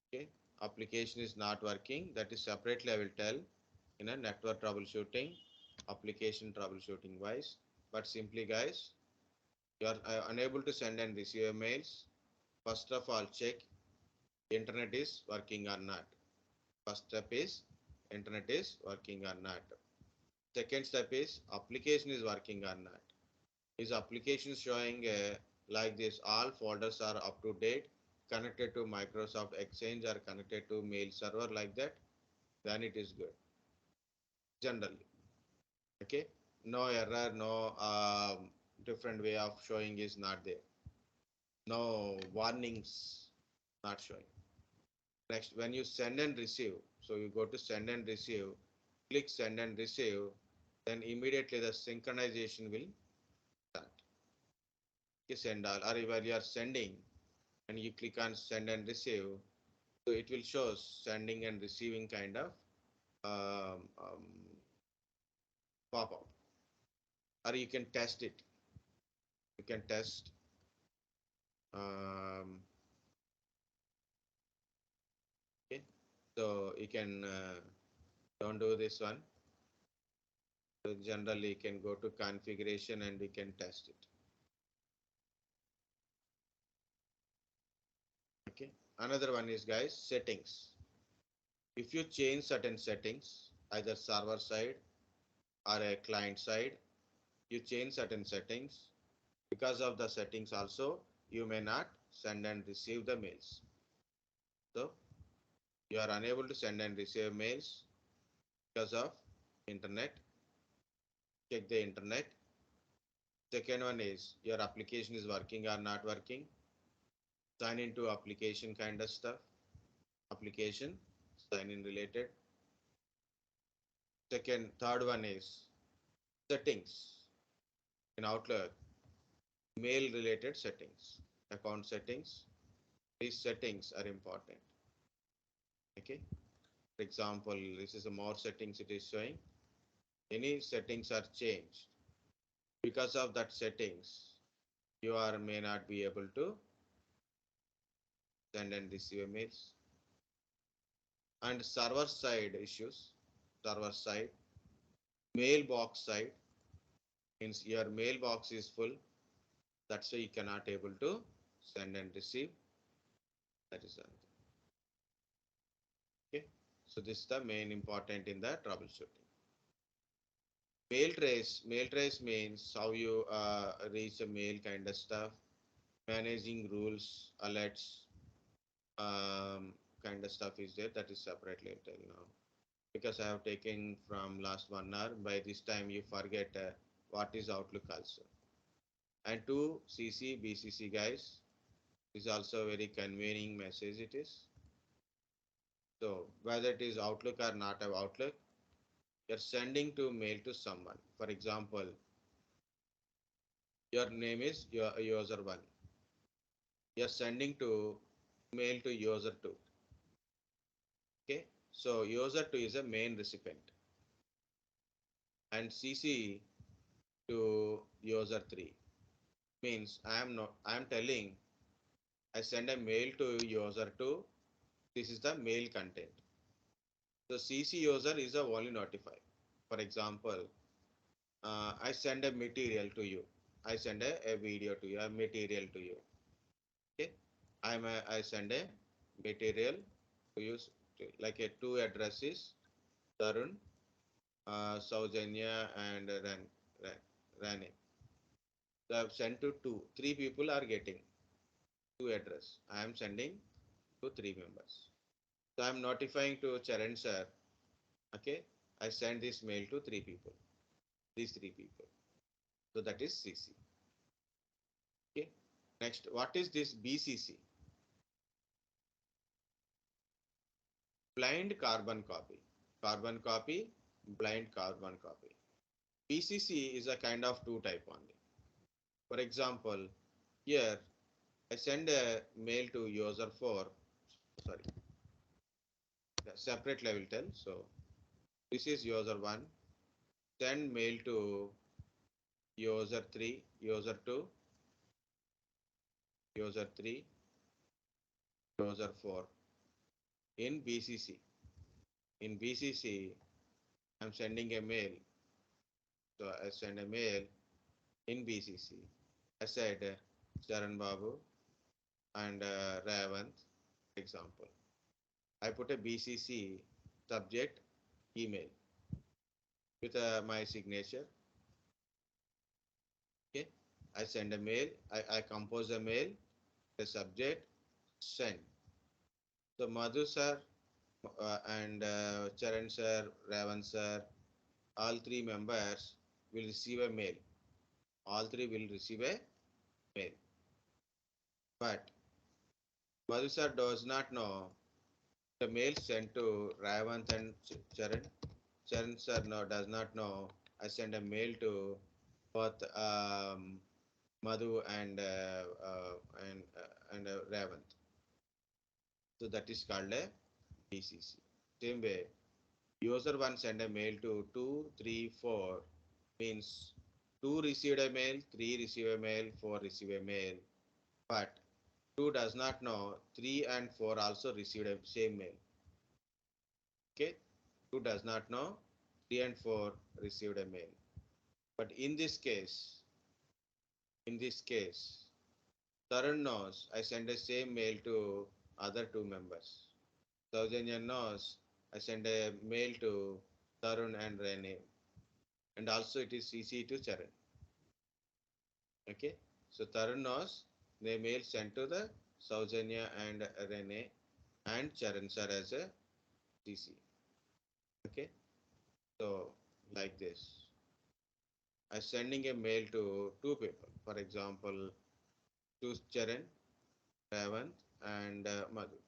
Okay, application is not working. That is separately I will tell in a network troubleshooting, application troubleshooting wise. But simply, guys, you are unable to send and receive mails. First of all, check internet is working or not. First step is internet is working or not. Second step is application is working or not. Is application showing like this? All folders are up to date, connected to Microsoft Exchange or connected to mail server like that, then it is good. Generally, okay. No error, no different way of showing is not there. No warnings not showing. Next, when you send and receive, so you go to send and receive, click send and receive, then immediately the synchronization will start. You send all, or where you are sending and you click on send and receive, so it will show sending and receiving kind of pop up. Or you can test it. You can test. Okay, so you can don't do this one. generally you can go to configuration and you can test it. Okay. Another one is, guys, settings. If you change certain settings, either server side or a client side, you change certain settings. Because of the settings also, you may not send and receive the mails. So you are unable to send and receive mails because of internet. Check the internet. Second one is your application is working or not working. Sign into application kind of stuff. Application sign in related. Third one is settings in Outlook. Mail related settings, account settings. These settings are important. Okay. For example, this is a more settings it is showing. Any settings are changed. Because of that settings, you are may not be able to send and receive mails. And server side issues, server side, mailbox side, means your mailbox is full. That's why you cannot able to send and receive. That is something. Okay. So this is the main important in the troubleshooting. Mail trace means how you reach a mail kind of stuff, managing rules, alerts, kind of stuff is there. That is separately I'll tell now. Because I have taken from last 1 hour, by this time you forget what is Outlook also. And to CC, BCC guys, is also a very convening message it is. So whether it is Outlook or not of Outlook, you're sending to mail to someone. For example, your name is your user 1. You're sending to mail to user 2. Okay, so user 2 is a main recipient and CC to user 3 means I am telling I send a mail to user 2. This is the mail content. So CC user is a only notify. For example, I send a material to you. I send a video to you, a material to you. Okay, I send a material to you, like a 2 addresses, Tarun, Saujanya and Rani. So I have sent to 2. 3 people are getting 2 address. I am sending to 3 members. So I am notifying to Charan sir. Okay, I send this mail to 3 people. These 3 people. So that is CC. Okay. Next, what is this BCC? Blind carbon copy. Carbon copy, blind carbon copy. BCC is a kind of 2 type only. For example, here I send a mail to user 4. Sorry, separate level tell. So this is user 1. Send mail to user 3, user 2, user 3, user 4 in BCC. In BCC, I'm sending a mail. So I send a mail in BCC. I said Charan Babu and Ravant, example. I put a BCC subject email with my signature. Okay, I send a mail. I compose a mail. The subject send. So Madhu sir and Charan sir, Ravan sir, all 3 members will receive a mail. All 3 will receive a mail. But Madhu sir does not know the mail sent to Ravant and Charan. Charan sir does not know I send a mail to both Madhu and Ravant. So that is called a BCC. Same way, user 1 send a mail to 2, 3, 4 means 2 received a mail, 3 received a mail, 4 received a mail, but 2 does not know 3 and 4 also received a same mail. Okay, 2 does not know 3 and 4 received a mail. But in this case, Tarun knows I send the same mail to other two members. Saujanya knows I send a mail to Tarun and Rene, and also it is CC to Charan. Okay, so Tarun knows the mail sent to the Saujanya and Rene and Charan sir as a CC. Okay, so like this. I'm sending a mail to two people, for example, to Charan, Ravant, and Madhu.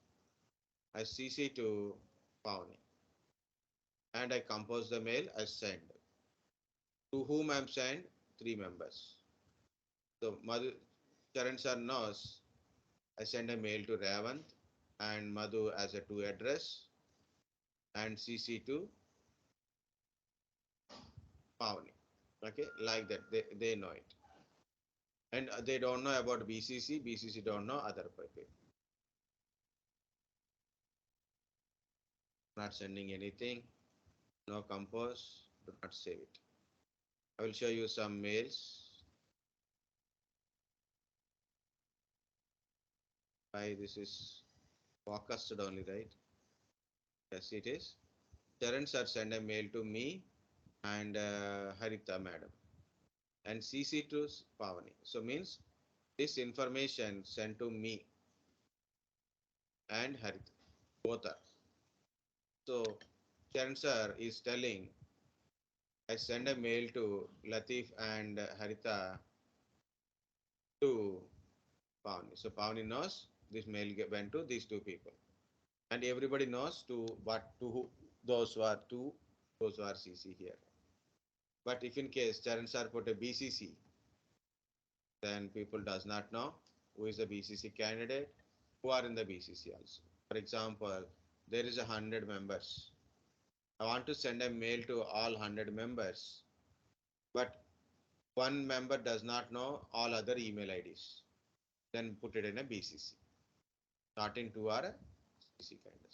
I CC to Pavani, and I compose the mail. I send. To whom I'm send? Three members. So Madhu, Charan sir knows I send a mail to Ravant and Madhu as a two address, and CC to Pavani. Okay, like that. They know it. And they don't know about BCC. BCC don't know other people. Not sending anything. No compose. Do not save it. I will show you some mails. Why this is focused only, right? Yes, it is. Charan sir send a mail to me and Harita madam and CC to Pavani. So means this information sent to me and Harita. Both are. So Charan sir is telling I send a mail to Latif and Harita to Pavani. So Pavani knows this mail went to these two people. And everybody knows to what to who, those who are two, those who are CC here. But if in case Charan sir put a BCC, then people does not know who is the BCC candidate, who are in the BCC also. For example, there is 100 members. I want to send a mail to all 100 members, but one member does not know all other email IDs. Then put it in a BCC, not in two or a CC kind of.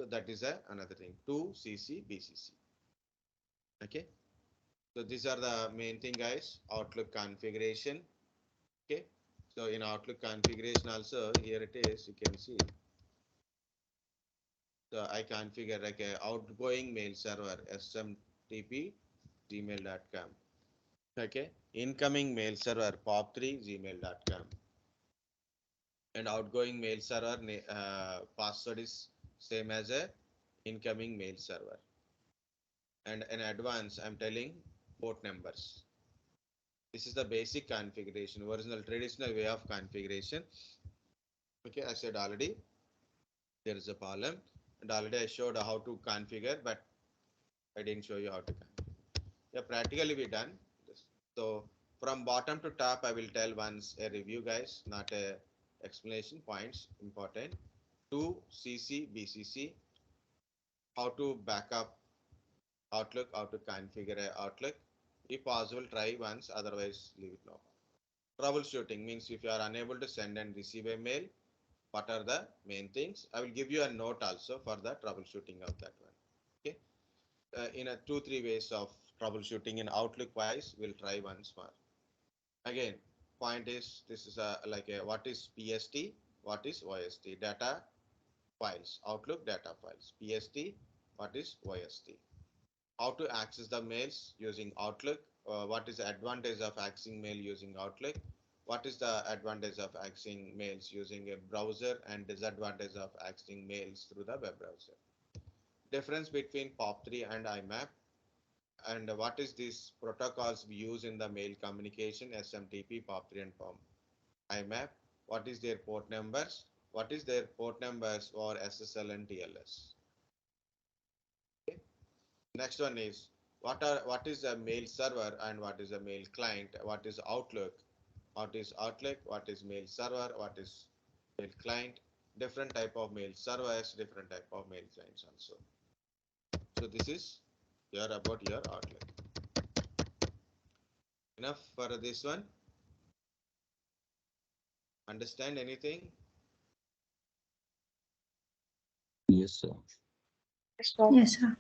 So that is another thing. 2 CC BCC. Okay. So these are the main thing, guys. Outlook configuration. Okay. So in Outlook configuration also, here it is, you can see. So I configure like a outgoing mail server, SMTP, gmail.com. Okay. Incoming mail server, POP3, gmail.com. And outgoing mail server password is same as a incoming mail server. And in advance, I'm telling port numbers. This is the basic configuration, original traditional way of configuration. Okay, I said already there is a column, and already I showed how to configure, but I didn't show you how to configure. Yeah, practically we done this. So from bottom to top, I will tell once a review, guys, not a explanation. Points important. 2 CC BCC, how to backup Outlook, how to configure Outlook. If possible, try once, otherwise leave it now. Troubleshooting means if you are unable to send and receive a mail, what are the main things? I will give you a note also for the troubleshooting of that one. Okay. In a 2-3 ways of troubleshooting in Outlook wise, we'll try once more. Again, point is this is like a what is PST, what is OST data files, Outlook data files. PST, what is OST? How to access the mails using Outlook? What is the advantage of accessing mail using Outlook? What is the advantage of accessing mails using a browser and disadvantage of accessing mails through the web browser? Difference between POP3 and IMAP, and what is these protocols we use in the mail communication, SMTP, POP3 and IMAP? What is their port numbers? What is their port numbers for SSL and TLS? Okay. Next one is what is a mail server and what is a mail client? What is Outlook? What is Outlook? What is mail server? What is mail client? Different type of mail servers, different type of mail clients also. So this is here about your Outlook. Enough for this one. Understand anything? Yes, sir. Yes, sir.